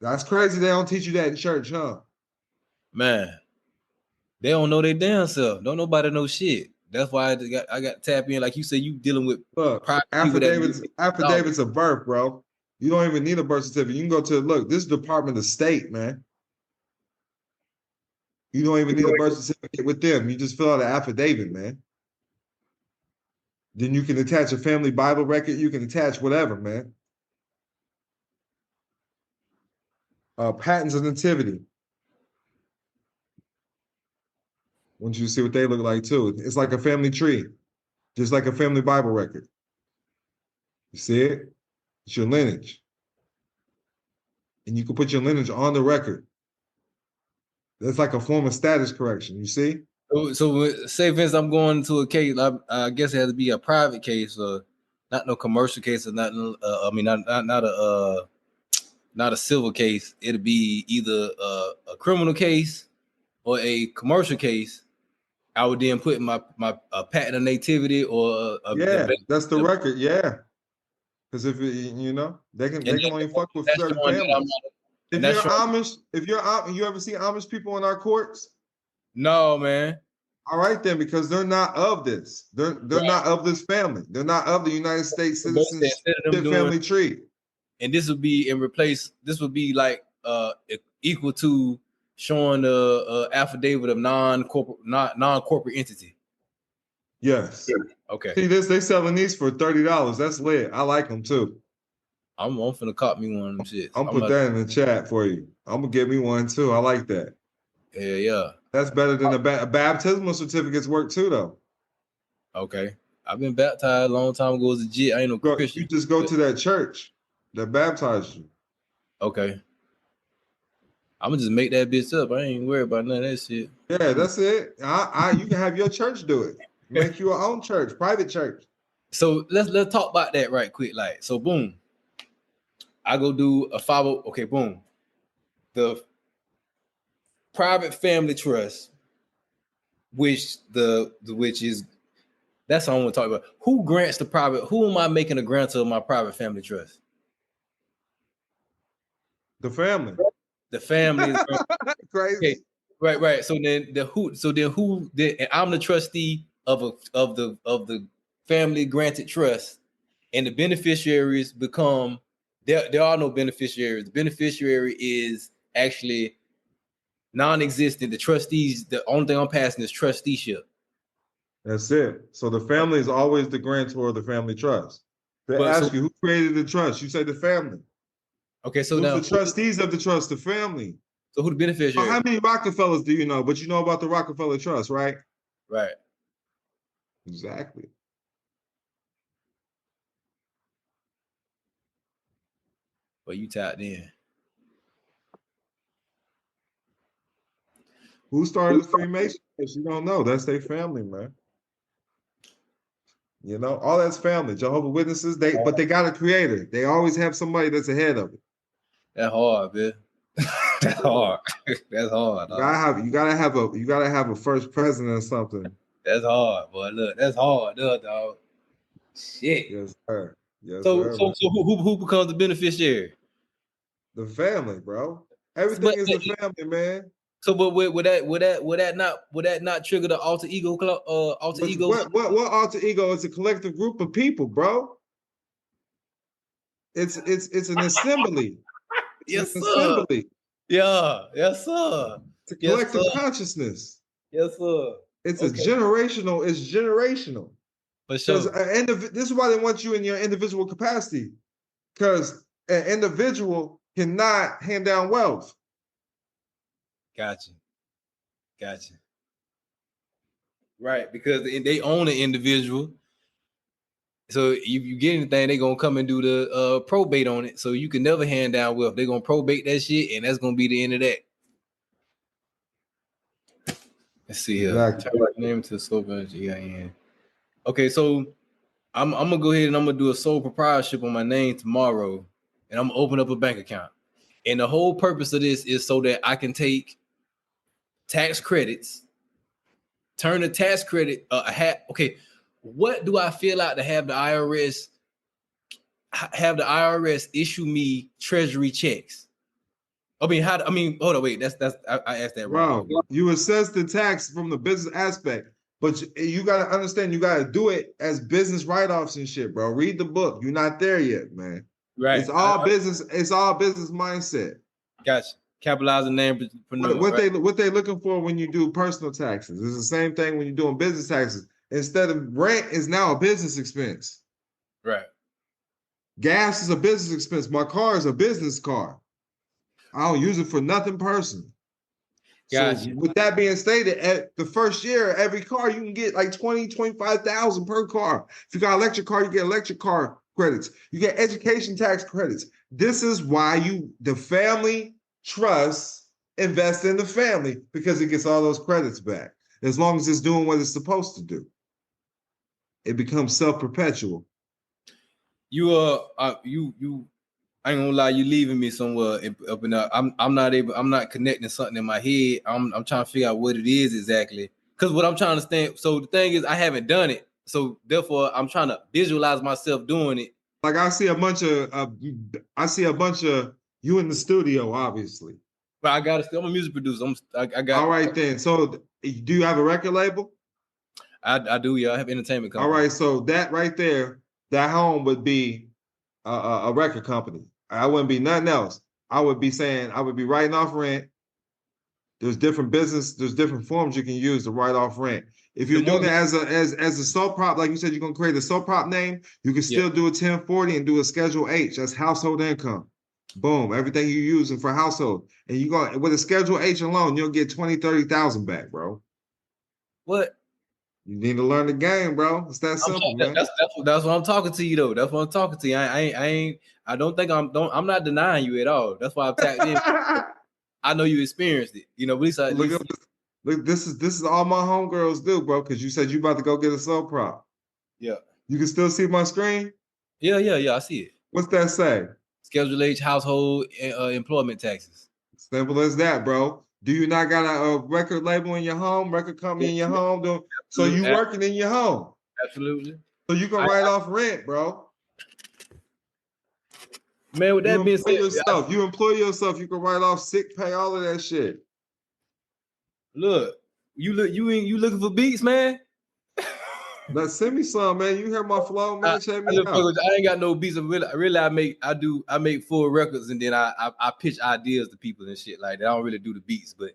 That's crazy. They don't teach you that in church, huh? Man, they don't know their damn self. Don't nobody know shit. That's why I got tapped in. Like you said, you dealing with affidavits of birth, bro. You don't even need a birth certificate. You can go to this Department of State, man. You don't even need a birth certificate with them. You just fill out an affidavit, man. Then you can attach a family Bible record. You can attach whatever, man. Patterns of nativity. Want you to see what they look like too. It's like a family tree, just like a family Bible record. You see it? It's your lineage. And you can put your lineage on the record. That's like a form of status correction, you see? So say, Vince, I'm going to a case. I guess it has to be a private case, or not no commercial case, or not. Not a civil case. It'll be either a criminal case or a commercial case. I would then put my patent of nativity or that's the record. Yeah, because if they can only fuck with certain families. If you're Amish, you ever see Amish people in our courts? No, man. All right then, because they're not of this. They're not of this family. They're not of the United States citizens family tree. And this would be This would be like equal to showing the affidavit of non-corporate entity. Yes. Okay. See this? They selling these for $30. That's lit. I like them too. I'm finna cop me one of them shit. I'm put that in the chat for you. I'm gonna get me one too. I like that. Yeah. That's better than a baptismal certificates work too, though. Okay. I've been baptized a long time ago as a G. I ain't no Christian. You just go to that church that baptized you. Okay. I'm gonna just make that bitch up. I ain't worried about none of that shit. Yeah, that's it. You can have your church do it. Make your own church, private church. So let's talk about that right quick. Like, so boom. I go do a 50. Okay, boom. The private family trust, which is that's what I want to talk about. Who grants the private? Who am I making a grantor of my private family trust? The family. The family is crazy. Okay. Right. So then and I'm the trustee of the family granted trust, and the beneficiaries become there are no beneficiaries. The beneficiary is actually non-existent. The trustees, the only thing I'm passing is trusteeship. That's it. So the family is always the grantor of the family trust. They ask you who created the trust. You say the family. Okay, so who's now the trustees of the trust? The family. So who the beneficiary? How many Rockefellers do you know? But you know about the Rockefeller Trust, right? Right. Exactly. But you tapped in. Who started the Freemasons? You don't know. That's their family, man. You know, all that's family. Jehovah's Witnesses, but they got a creator. They always have somebody that's ahead of it. That's hard, man. That's hard. That's hard. You gotta have a first president or something. That's hard, boy. Look, that's hard, dog. Shit. Yes, sir. Yes, So, sir. so, so who becomes the beneficiary? The family, bro. Everything But is the family, man. so, but would that not trigger the alter ego alter But ego? what alter ego is a collective group of people, bro. It's an assembly. It's an Yes, sir. assembly. Yeah, yes, sir. It's a Yes, sir. collective consciousness. Yes, sir. It's Okay, it's generational. for Because sure. this is why they want you in your individual capacity. Because an individual cannot hand down wealth. Gotcha. Gotcha. Right, because they own an individual. So if you get anything, they're gonna come and do the probate on it. So you can never hand down wealth. They're gonna probate that shit, and that's gonna be the end of that. Let's see here. Exactly. Turn my name to sole GIN. Okay, so I'm gonna go ahead and I'm gonna do a sole proprietorship on my name tomorrow, and I'm gonna open up a bank account. And the whole purpose of this is so that I can take tax credits, turn the tax credit okay. What do I fill out to have the IRS issue me treasury checks? Hold on, wait, I asked that wrong. Bro, you assess the tax from the business aspect, but you got to understand you got to do it as business write-offs and shit, bro. Read the book. You're not there yet, man. Right. It's all business. It's all business mindset. Gotcha. Capitalizing name What they looking for when you do personal taxes? It's the same thing when you're doing business taxes. Instead of rent is now a business expense. Right. Gas is a business expense. My car is a business car. I don't use it for nothing personal. Gotcha. So with that being stated, at the first year, every car you can get like 20, 25,000 per car. If you got an electric car, you get electric car credits. You get education tax credits. This is why the family trust invest in the family, because it gets all those credits back. As long as it's doing what it's supposed to do. It becomes self-perpetual. You I ain't gonna lie, you leaving me somewhere up in there. I'm not connecting something in my head. I'm trying to figure out what it is exactly. Because what I'm trying to understand, so the thing is I haven't done it. So therefore I'm trying to visualize myself doing it. Like I see a bunch of you in the studio, obviously. But I'm a music producer. I got All right then. So do you have a record label? I do, yeah. I have entertainment company. All right, so that right there, that home would be a record company. I wouldn't be nothing else. I would be writing off rent. There's different forms you can use to write off rent. If you're doing it as a sole prop, like you said, you're gonna create a sole prop name, you can still do a 1040 and do a Schedule H. That's household income. Boom, everything you're using for household. And you go with a Schedule H alone, you'll get 20, 30,000 back, bro. What? You need to learn the game, bro. It's that simple, man. That's what I'm talking to you though. That's what I'm talking to you. I don't think I'm not denying you at all. That's why I've tapped in. I know you experienced it. You know, at least look, this is all my homegirls do, bro, because you said you about to go get a sole prop. Yeah. You can still see my screen? Yeah, I see it. What's that say? Schedule H household employment taxes. Simple as that, bro. Do you not got a record label in your home, record company in your home? So you working in your home. Absolutely. So you can write off rent, bro. Man, with that being said, you employ yourself, you can write off sick pay, all of that shit. Look, you looking for beats, man? Now send me some, man. You hear my flow, man. Check me out. I ain't got no beats. Really, I make full records, and then I pitch ideas to people and shit like that. I don't really do the beats, but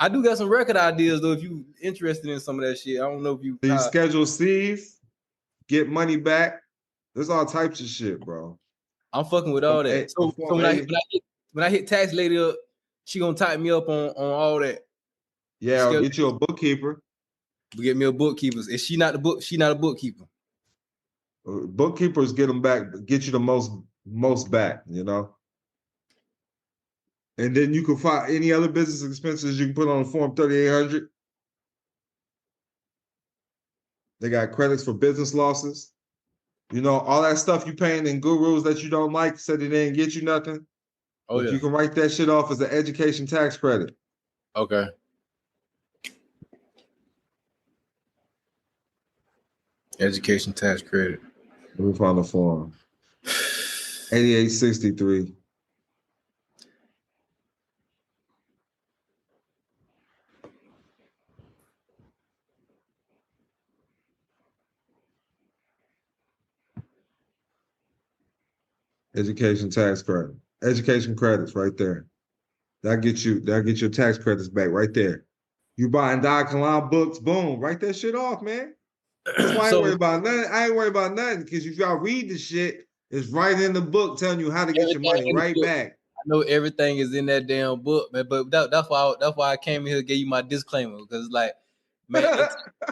I do got some record ideas though. If you interested in some of that shit, I don't know if you. You schedule Steve, get money back. There's all types of shit, bro. I'm fucking with all that. So when I hit tax lady up, she gonna type me up on all that. Yeah, I'll get you a bookkeeper. Get me a bookkeeper. Is she not a bookkeeper? Bookkeepers get them back, get you the most back, you know. And then you can find any other business expenses you can put on Form 3800. They got credits for business losses. You know, all that stuff you paying in gurus that you don't like, said they didn't get you nothing. Oh, but yeah. You can write that shit off as an education tax credit. Okay. Education tax credit. Let me find the form. 8863. Education tax credit. Education credits right there. That get your tax credits back right there. You buying Kilam books, boom, write that shit off, man. That's why I ain't worried about nothing. I ain't worried about nothing because if y'all read the shit, it's right in the book telling you how to get your money right back. I know everything is in that damn book, man. But that's why I came here to give you my disclaimer, because like, man,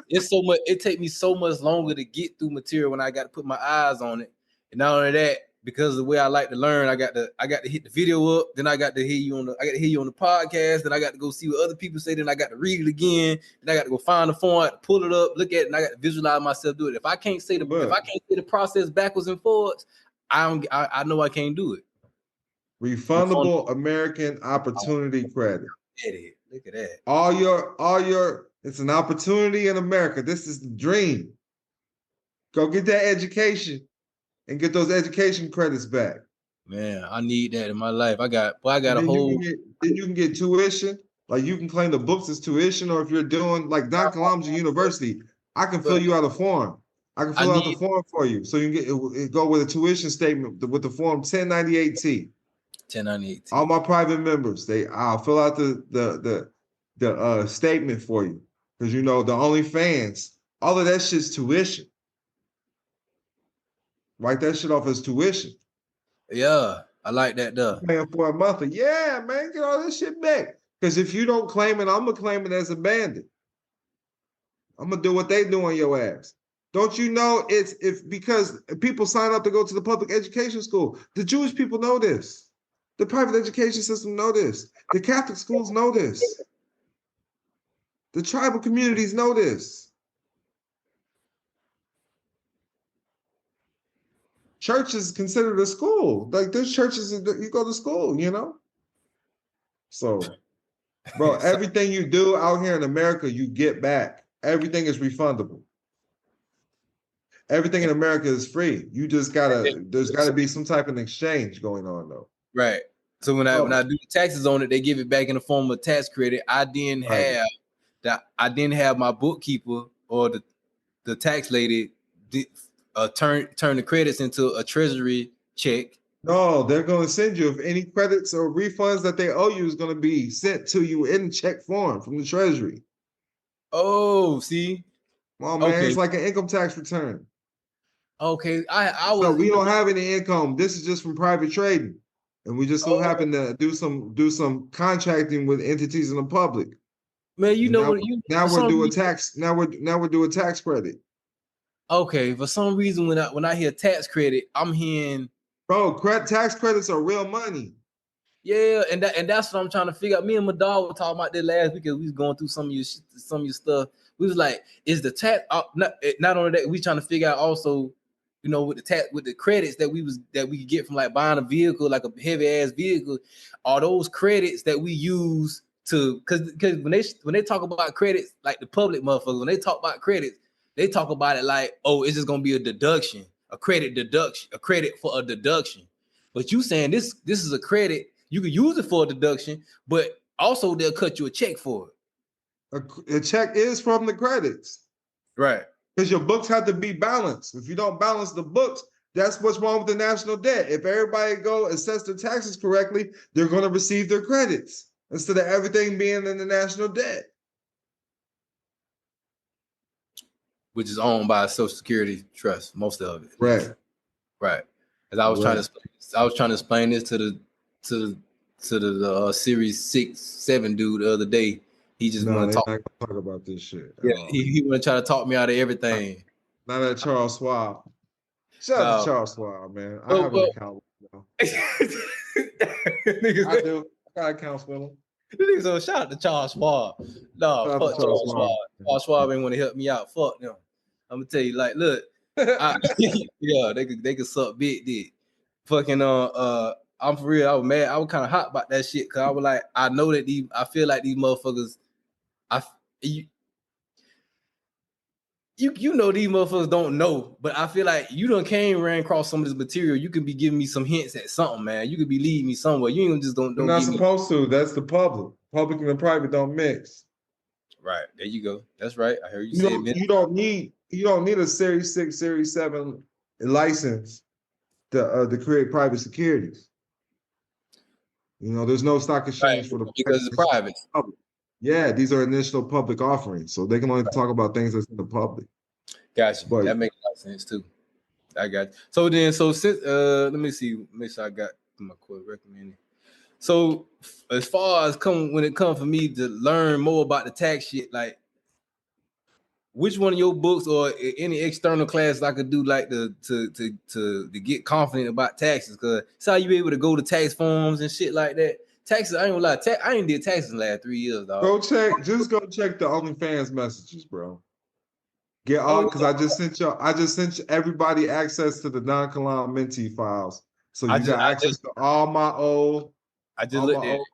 it's so much. It take me so much longer to get through material when I got to put my eyes on it. And not only that, because of the way I like to learn, I got to hit the video up. Then I got to hear you on the podcast. Then I got to go see what other people say. Then I got to read it again. Then I got to go find the form, pull it up, look at it, and I got to visualize myself do it. If I can't say the process backwards and forwards, I know I can't do it. Refundable American Opportunity Credit. Look at that. All your it's an opportunity in America. This is the dream. Go get that education and get those education credits back. Man, I need that in my life. I got a whole. Then you can get tuition. Like you can claim the books as tuition, or if you're doing like Don Kilam's University, I can fill you out a form. I can fill out the form for you, so you can get go with a tuition statement with the form 1098T. 1098T. All my private members, I'll fill out the statement for you, because you know the OnlyFans, all of that shit's tuition. Write that shit off as tuition. Yeah, I like that though. Paying for a month. Yeah, man, get all this shit back. Because if you don't claim it, I'm gonna claim it as a bandit. I'm gonna do what they do on your ass. Don't you know because people sign up to go to the public education school. The Jewish people know this. The private education system know this. The Catholic schools know this. The tribal communities know this. Church is considered a school. Like there's churches that you go to school, you know? So, bro, everything you do out here in America, you get back. Everything is refundable. Everything in America is free. You just there's gotta be some type of exchange going on though. Right. So when I do the taxes on it, they give it back in the form of tax credit. I didn't have my bookkeeper or the tax lady turn the credits into a treasury check. No, they're going to send you, if any credits or refunds that they owe you is going to be sent to you in check form from the treasury. Oh, see? Well, man, it's like an income tax return. Okay, So we don't have any income. This is just from private trading, and we just so happen to do some contracting with entities in the public. Man, now we're doing tax. Now we're doing tax credit. Okay, for some reason when I hear tax credit, I'm hearing, bro, tax credits are real money. Yeah, and that's what I'm trying to figure out. Me and my dog were talking about this last week because we was going through some of your stuff. We was like, is the tax not only that, we trying to figure out also, you know, with the credits that we could get from like buying a vehicle, like a heavy ass vehicle, are those credits that we use to because when they talk about credits, like the public motherfuckers, when they talk about credits, they talk about it like, oh, it's just gonna be a deduction, a credit for a deduction. But you saying this is a credit, you can use it for a deduction, but also they'll cut you a check for it. A check is from the credits. Right. Because your books have to be balanced. If you don't balance the books, that's what's wrong with the national debt. If everybody go assess their taxes correctly, they're going to receive their credits instead of everything being in the national debt. Which is owned by a Social Security trust, most of it. Right. Right. As I was trying to explain this to the Series 6-7 dude the other day. He just want to talk about this shit. Yeah, he want to try to talk me out of everything. Not that Charles Schwab. Shout out to Charles Schwab, man. I have an account with him. I do. I got accounts with him. So shout out to Charles Schwab. No, fuck Charles Schwab. Charles Schwab ain't want to help me out. Fuck them. I'm gonna tell you, like, look, yeah, they could suck big dick. Fucking I'm for real. I was mad. I was kind of hot about that shit because I was like, I know that I feel like these motherfuckers. you know these motherfuckers don't know, but I feel like you done ran across some of this material. You can be giving me some hints at something, man. You could be leading me somewhere. You ain't gonna just don't You're not give me. supposed to. That's the public. Public and the private don't mix. Right, there you go. That's right. I heard you You say don't, it. you don't need a Series 6, Series 7 license to create private securities. You know, there's no stock exchange for the because it's private. public. Yeah, these are initial public offerings, so they can only talk about things that's in the public. Gotcha. But That makes a lot of sense too. I got you. So since let me see, make sure I got my quote recommended. So as far as when it comes for me to learn more about the tax shit, like which one of your books or any external class I could do like to get confident about taxes? Cause it's how you able to go to tax forms and shit like that. Taxes, I ain't gonna lie, I ain't did taxes in the last 3 years, dog. go check the OnlyFans messages, bro. Get all because I just sent you everybody access to the Don Kilam Mentee files. So you got access to all my old. I just looked at it.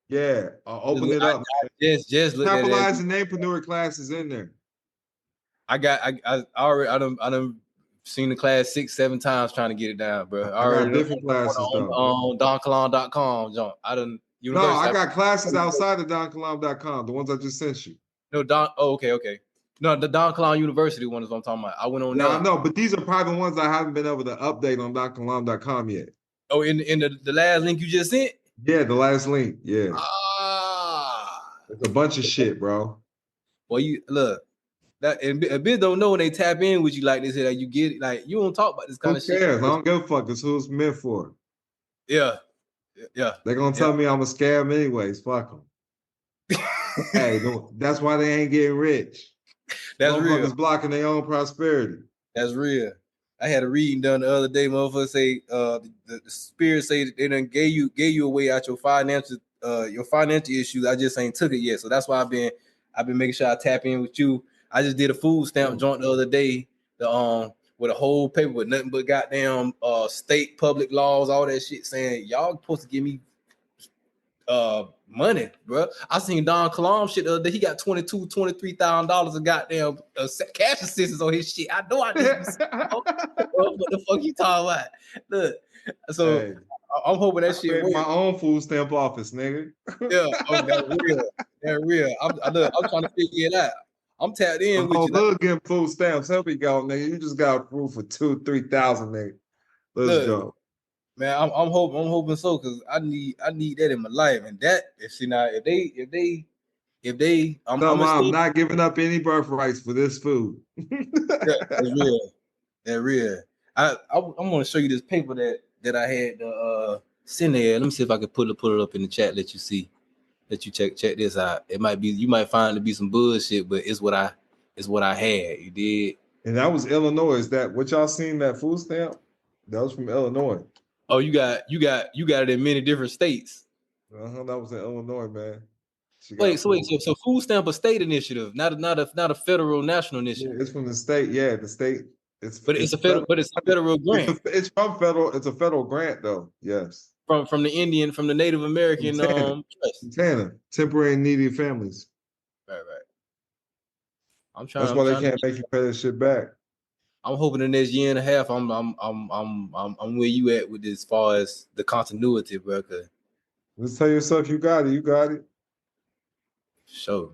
Yeah, I'll open it up. Just look at it. Capitalize the namepreneur classes in there. I done seen the class 6-7 times trying to get it down, bro. I got different classes though. On DonCalon.com, John. No, I got classes outside of DonCalon.com, the ones I just sent you. No, okay. No, the Don Calon University one is what I'm talking about. I went on there. No, but these are private ones I haven't been able to update on DonCalon.com yet. Oh, in the last link you just sent? Yeah, the last link. Yeah. There's a bunch of shit, bro. Well, you look. That a bit don't know when they tap in with you like this, that you get it. Like you don't talk about this kind of shit. Who cares? I don't give a fuck. It's who it's meant for. Yeah. They're gonna tell me I'm a scam anyways. Fuck them. Hey, that's why they ain't getting rich. That's real. Blocking their own prosperity. That's real. I had a reading done the other day. Motherfucker say the spirit say that they done gave you away out your financial issues. I just ain't took it yet. So that's why I've been making sure I tap in with you. I just did a food stamp joint the other day. With a whole paper with nothing but goddamn state public laws, all that shit saying y'all supposed to give me money, bro. I seen Don Kilam shit the other day. He got $23,000 of goddamn cash assistance on his shit. I know I just what the fuck you talking about? Look, so hey, I'm hoping that shit works. My own food stamp office, nigga. Yeah, that's real. That's real. I'm trying to figure it out. I'm tapped in with you. Look, getting food stamps. Help me go, nigga. You just got approved for 2,000-3,000, nigga. Let's go. Man, I'm hoping so, because I need that in my life. And that if I'm not giving up any birthrights for this food. That's real. That's real. I'm gonna show you this paper that I had send there. Let me see if I can put it up in the chat. Let you see. Let you check this out. It might be, you might find it to be some bullshit, but it's what I had. You did. And that was Illinois. Is that what y'all seen, that food stamp? That was from Illinois. Oh, you got it in many different states. That was in Illinois, man. So food stamp a state initiative, not a federal national initiative. Yeah, it's from the state. Yeah, the state. It's a federal grant. It's from federal. It's a federal grant, though. Yes. From the Native American temporary and needy families. Right. I'm trying. That's why they can't make you pay that shit back. I'm hoping the next year and a half, I'm where you at with this, as far as the continuity, bro. Just tell yourself you got it. You got it. Sure.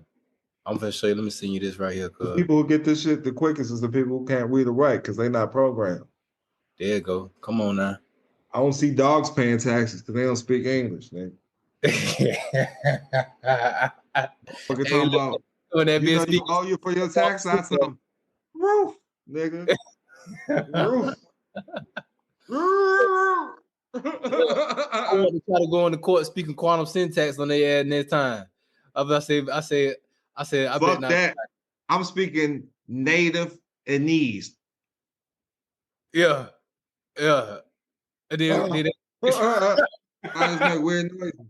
I'm gonna show you. Let me send you this right here. The people who get this shit the quickest is the people who can't read or write because they're not programmed. There you go. Come on now. I don't see dogs paying taxes because they don't speak English, nigga. What talking about? You owe you for your tax. I said, roof, nigga. Roof. I want to try to go into court speaking quantum syntax on their ad next time. I said, I fuck bet not. That. I'm speaking native and knees. Yeah. And then I just make weird noises.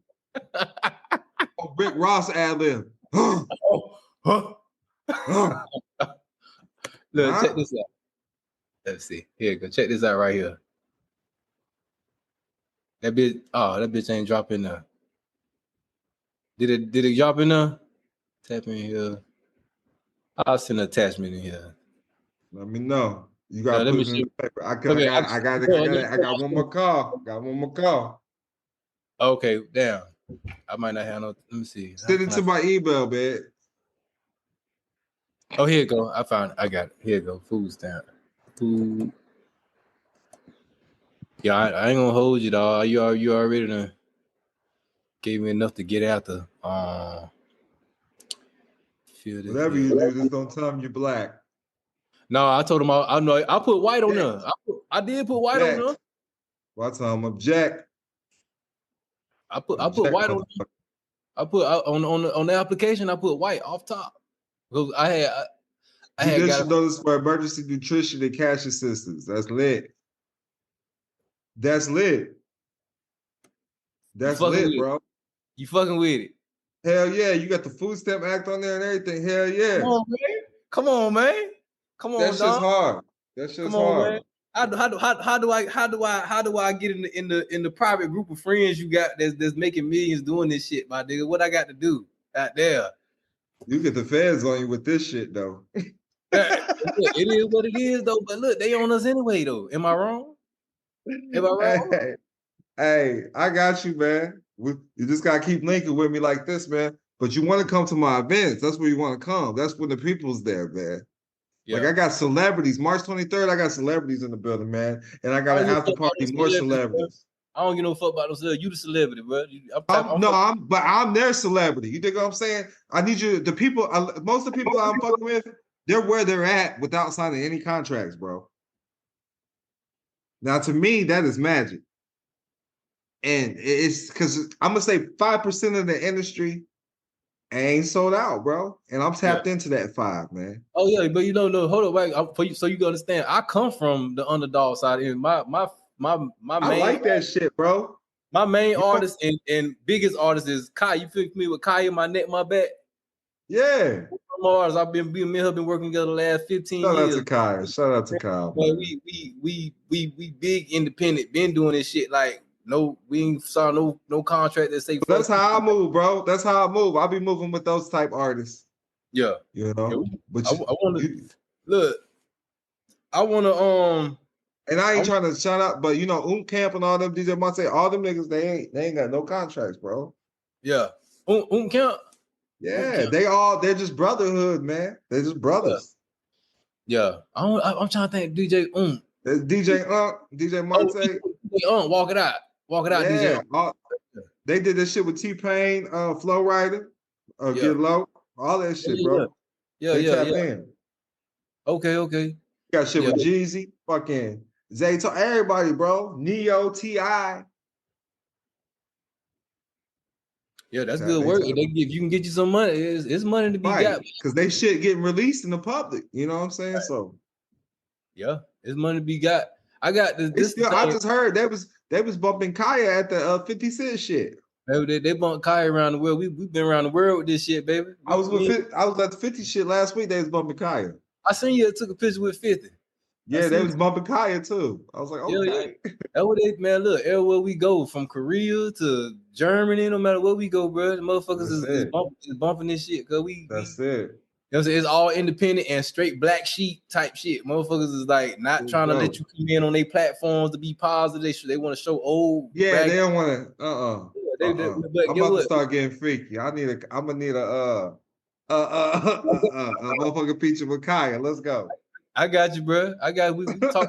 Oh, Rick Ross ad lib. Look, check this out. Let's see. Here, go check this out right here. That bitch ain't dropping there. Did it drop in there? Tap in here. I'll send an attachment in here. Let me know. You Yeah, gotta let put me it in see. the paper. Okay, I got one more call. Got one more call. okay, damn. I might not have no. Let me see. How Send it can to I? my email, man. Oh, here you go. I found it. I got it. Here you go. Food stamp. Food. Yeah, I ain't gonna hold you, dog. You already done gave me enough to get after. Feel this Whatever you good. do, just don't tell them you're black. No, I told him I know I put white on there. I did put white on there. Object. Well, I tell them object. I put Object, white on. motherfucker. I put on the application. I put white off top because I had got Judicial it. notice for emergency nutrition and cash assistance. That's lit. That's lit. You That's fucking with lit, it. bro. You fucking with it. Hell yeah. You got the Food Stamp Act on there and everything. Hell Come yeah. on, man. Come on, man. Come That on, shit's dog. hard. That shit's Come on, man. hard. How do I get in the private group of friends you got that's making millions doing this shit, my nigga? What I got to do out there? You get the feds on you with this shit, though. It is what it is, though. But look, they on us anyway, though. Am I wrong? Am I wrong? Hey, I got you, man. You just gotta keep linking with me like this, man. But you want to come to my events. That's where you want to come. That's when the people's there, man. Like Yeah. I got celebrities. March 23rd, I got celebrities in the building, man. And I I got don't an give a after fuck about party, those more celebrities, bro. celebrities. I don't give no fuck about those celebrities. You the celebrity, bro. I'm their celebrity. You dig what I'm saying? I need you. The people, most of the people I'm fucking with, they're where they're at without signing any contracts, bro. Now, to me, that is magic. And it's because I'm gonna say 5% of the industry ain't sold out, bro. And I'm Yeah. tapped into that 5, man. Oh yeah, but you don't know. Hold on, wait. For you, so you can understand. I come from the underdog side, and my I main like that shit, bro. You know, artist and biggest artist is Kai. You feel me with Kai in my neck, my back. yeah. From artists, me and her have been working together the last 15 Shout out years. to Kyle. Shout out to Kyle, Man, man. we big independent. Been doing this shit like no, we ain't saw no contract that say But that's fuck you. how I move, bro. That's how I move. I'll be moving with those type artists, Yeah, you know. But I want to you look. I want to and I I, ain't trying to shout out, but you know, Camp and all them DJ Monte, all them niggas, they ain't got no contracts, bro. yeah. Count. Yeah, they're just brotherhood, man. They're just brothers. Yeah. I'm trying to think DJ There's DJ DJ Monte. DJ walk it out. Walk it out, DJ. Yeah, they did this shit with T-Pain, Flow Rider, Yeah. Get Low, all that shit, Yeah. bro. Yeah, They tap yeah. in. Okay. Got shit Yeah. with Jeezy, fucking Zayto, everybody, bro. Neo, T.I. Yeah, that's good work. If you can get you some money, it's money to be Right, got. because they shit getting released in the public. You know what I'm saying? So Yeah, it's money to be got. I got this thing. I just heard they was bumping Kaya at the 50 Cent shit. Baby, they bump Kai around the world. We've been around the world with this shit, baby. I was at the 50 shit last week. They was bumping Kaya. I seen you took a picture with 50. Yeah, they was bumping Kaya too. I was like, okay. Yeah. That's what they, man. Look, everywhere we go, from Korea to Germany, no matter where we go, bro, the motherfuckers is bumping this shit. Cause That's it. You know what I'm saying? It's all independent and straight black sheep type shit. Motherfuckers is like not trying to let you come in on their platforms to be positive. They want to show old. Yeah, they don't want to. But I'm about to start getting freaky. I'm gonna need a motherfucking picture with Kaya. Let's go. I got you, bro. We talk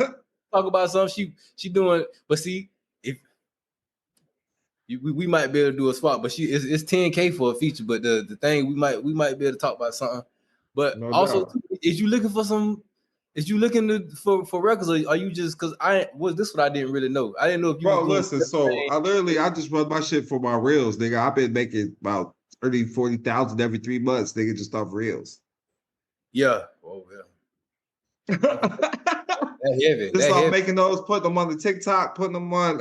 about something she doing, but see if we might be able to do a swap, but it's 10K for a feature. But the thing we might be able to talk about something. But No also, doubt. is you looking for some? Is you looking for records, or are you just because this what I didn't really know. I didn't know if you. Bro, listen. So I just run my shit for my reels, nigga. I've been making about 30,000-40,000 every 3 months, nigga, just off reels. Yeah. Oh yeah. That heavy. Just start making those, putting them on the TikTok, putting them on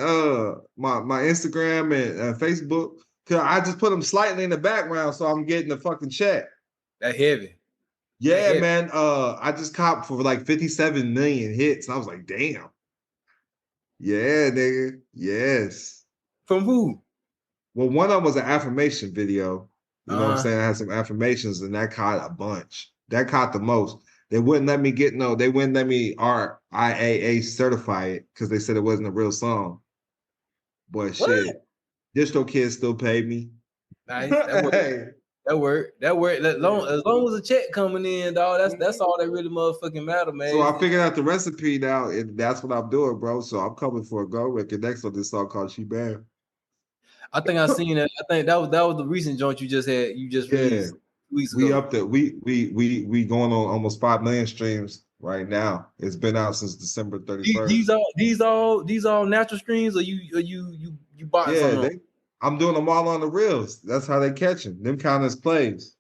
my Instagram and Facebook. Cause I just put them slightly in the background, so I'm getting the fucking check. That heavy. Yeah, man. I just copped for like 57 million hits. I was like, damn. Yeah, nigga. Yes. From who? Well, one of them was an affirmation video. You know what I'm saying? I had some affirmations, and that caught a bunch. That caught the most. They wouldn't let me RIAA certify it because they said it wasn't a real song. But What? shit, Distro Kids still paid me. Nice. That worked. Hey, That worked. As long as a check coming in, dog. That's all that really motherfucking matter, man. so I figured out the recipe now, and that's what I'm doing, bro. So I'm coming for a go record next on this song called She Bam. I think I seen it. I think that was the recent joint you just released weeks ago. We up there. We going on almost 5 million streams right now. It's been out since December 31st. These all natural streams, or you bought some? Yeah, I'm doing them all on the reels. That's how they catch them. Them count as plays.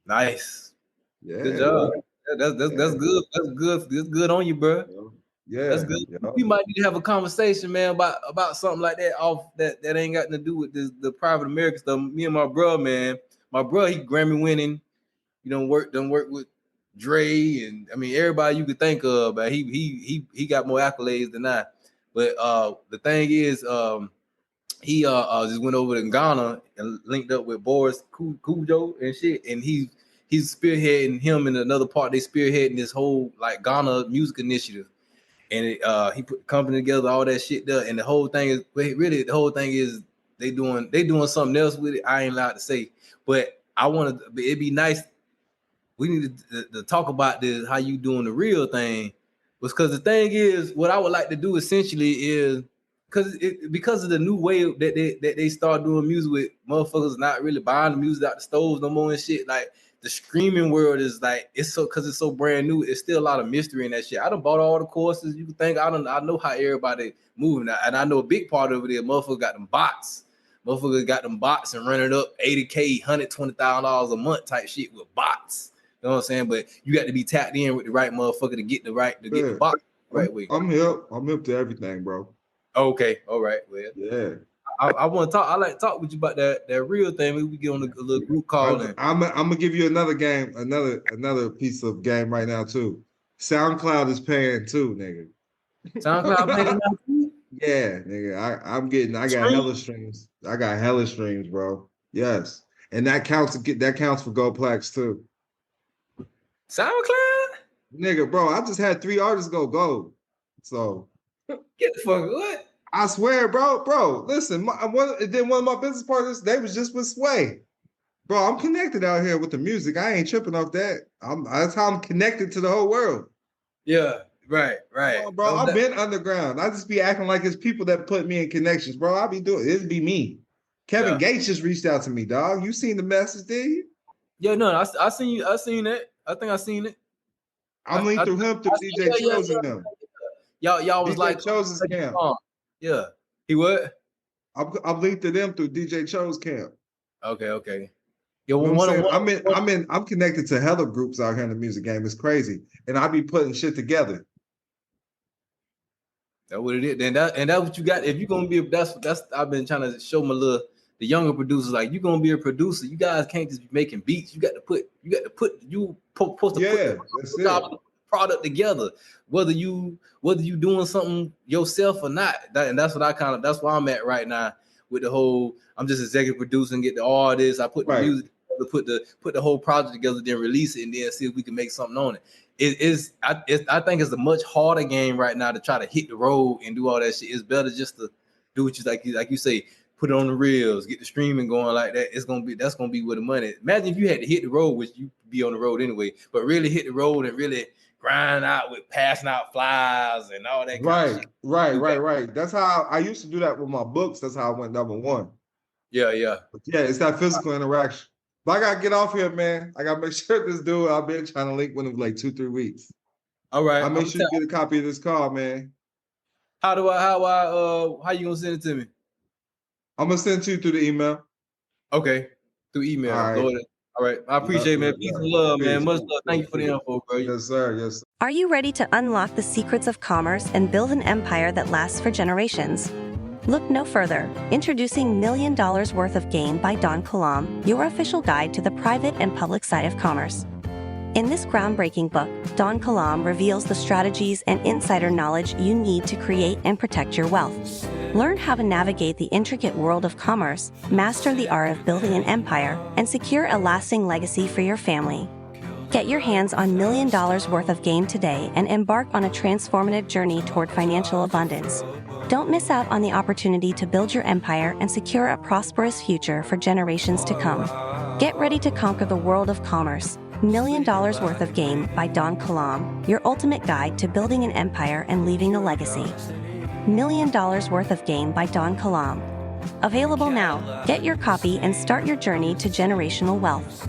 Nice. Yeah, Good job. That's good. That's good. That's good on you, bro. Yeah, that's good. Yeah. We might need to have a conversation, man, about something like that. That ain't got nothing to do with the private American stuff. Me and my bro, man. My bro, he Grammy winning. You know, work with Dre and I mean everybody you could think of, but he got more accolades than I. But the thing is, he just went over to Ghana and linked up with Boris Kujo and shit, and he's spearheading him and another part. They spearheading this whole like Ghana music initiative, and he put the company together, all that shit there, and the whole thing is they doing something else with it. I ain't allowed to say, but I want to. It'd be nice. We need to talk about this. How you doing the real thing? Because the thing is, what I would like to do essentially is because of the new way that they start doing music with motherfuckers not really buying the music out the stores no more and shit. Like the streaming world is like it's so brand new. It's still a lot of mystery in that shit. I done bought all the courses you can think. I know how everybody moving, and I know a big part of it is motherfuckers got them bots. Motherfuckers got them bots and running up $80K, $120,000 a month type shit with bots. You know what I'm saying? But you got to be tapped in with the right motherfucker to get the bot the right way. I'm hip to everything, bro. Okay, all right. Well, yeah. I want to talk. I like to talk with you about that real thing. Maybe we get on a little group call. I'm gonna give you another game, another piece of game right now too. SoundCloud is paying too, nigga. SoundCloud paying now too? Yeah, nigga. I got hella streams. I got hella streams, bro. Yes, and that counts for Goldplex too. SoundCloud, nigga, bro. I just had 3 artists go gold. So get the fuck what? I swear, bro. Listen, one of my business partners, they was just with Sway. Bro, I'm connected out here with the music. I ain't tripping off that. That's how I'm connected to the whole world. Yeah, right. Bro, I've been underground. I just be acting like it's people that put me in connections, bro. I be doing it'd be me. Kevin Gates just reached out to me, dog. You seen the message, did you? Yeah, no, I seen you. I seen it. I think I seen it. I'm linked through him through DJ Chose and them. Y'all was DJ like Chose's camp. Yeah. He what? I'm linked to them through DJ Chose camp. Okay. Yo, you know I'm connected to hella groups out here in the music game. It's crazy. And I be putting shit together. That's what it is. And that's what you got. If you're gonna be that's I've been trying to show the younger producers, like you're gonna be a producer. You guys can't just be making beats. You got to put the product together. Whether you doing something yourself or not. That's where I'm at right now with the whole. I'm just executive producing, get the artists. I put the music, put the whole project together, then release it, and then see if we can make something on it. I think it's a much harder game right now to try to hit the road and do all that shit. It's better just to do what you say, put it on the reels, get the streaming going like that. That's gonna be where the money is. Imagine if you had to hit the road, which you be on the road anyway, but really hit the road and really grind out with passing out flyers and all that kind of shit. Right. That's how I used to do that with my books. That's how I went #1. Yeah. But yeah, it's that physical interaction. But I gotta get off here, man. I gotta make sure this dude I've been trying to link with him like 2-3 weeks. All right. I'll make sure you get a copy of this call, man. How you gonna send it to me? I'm gonna send it to you through the email. Okay. Through email. All right. I appreciate it, man. Peace and love, man. Much love. Thank you for the info, bro. Yes, sir. Are you ready to unlock the secrets of commerce and build an empire that lasts for generations? Look no further. Introducing $1 Million Worth of Gain by Don Kilam, your official guide to the private and public side of commerce. In this groundbreaking book, Don Kilam reveals the strategies and insider knowledge you need to create and protect your wealth. Learn how to navigate the intricate world of commerce, master the art of building an empire, and secure a lasting legacy for your family. Get your hands on $1 million worth of game today and embark on a transformative journey toward financial abundance. Don't miss out on the opportunity to build your empire and secure a prosperous future for generations to come. Get ready to conquer the world of commerce. $1 million worth of game by Don Kilam, your ultimate guide to building an empire and leaving a legacy. $1 million worth of game by Don Kilam. Available now. Get your copy and start your journey to generational wealth.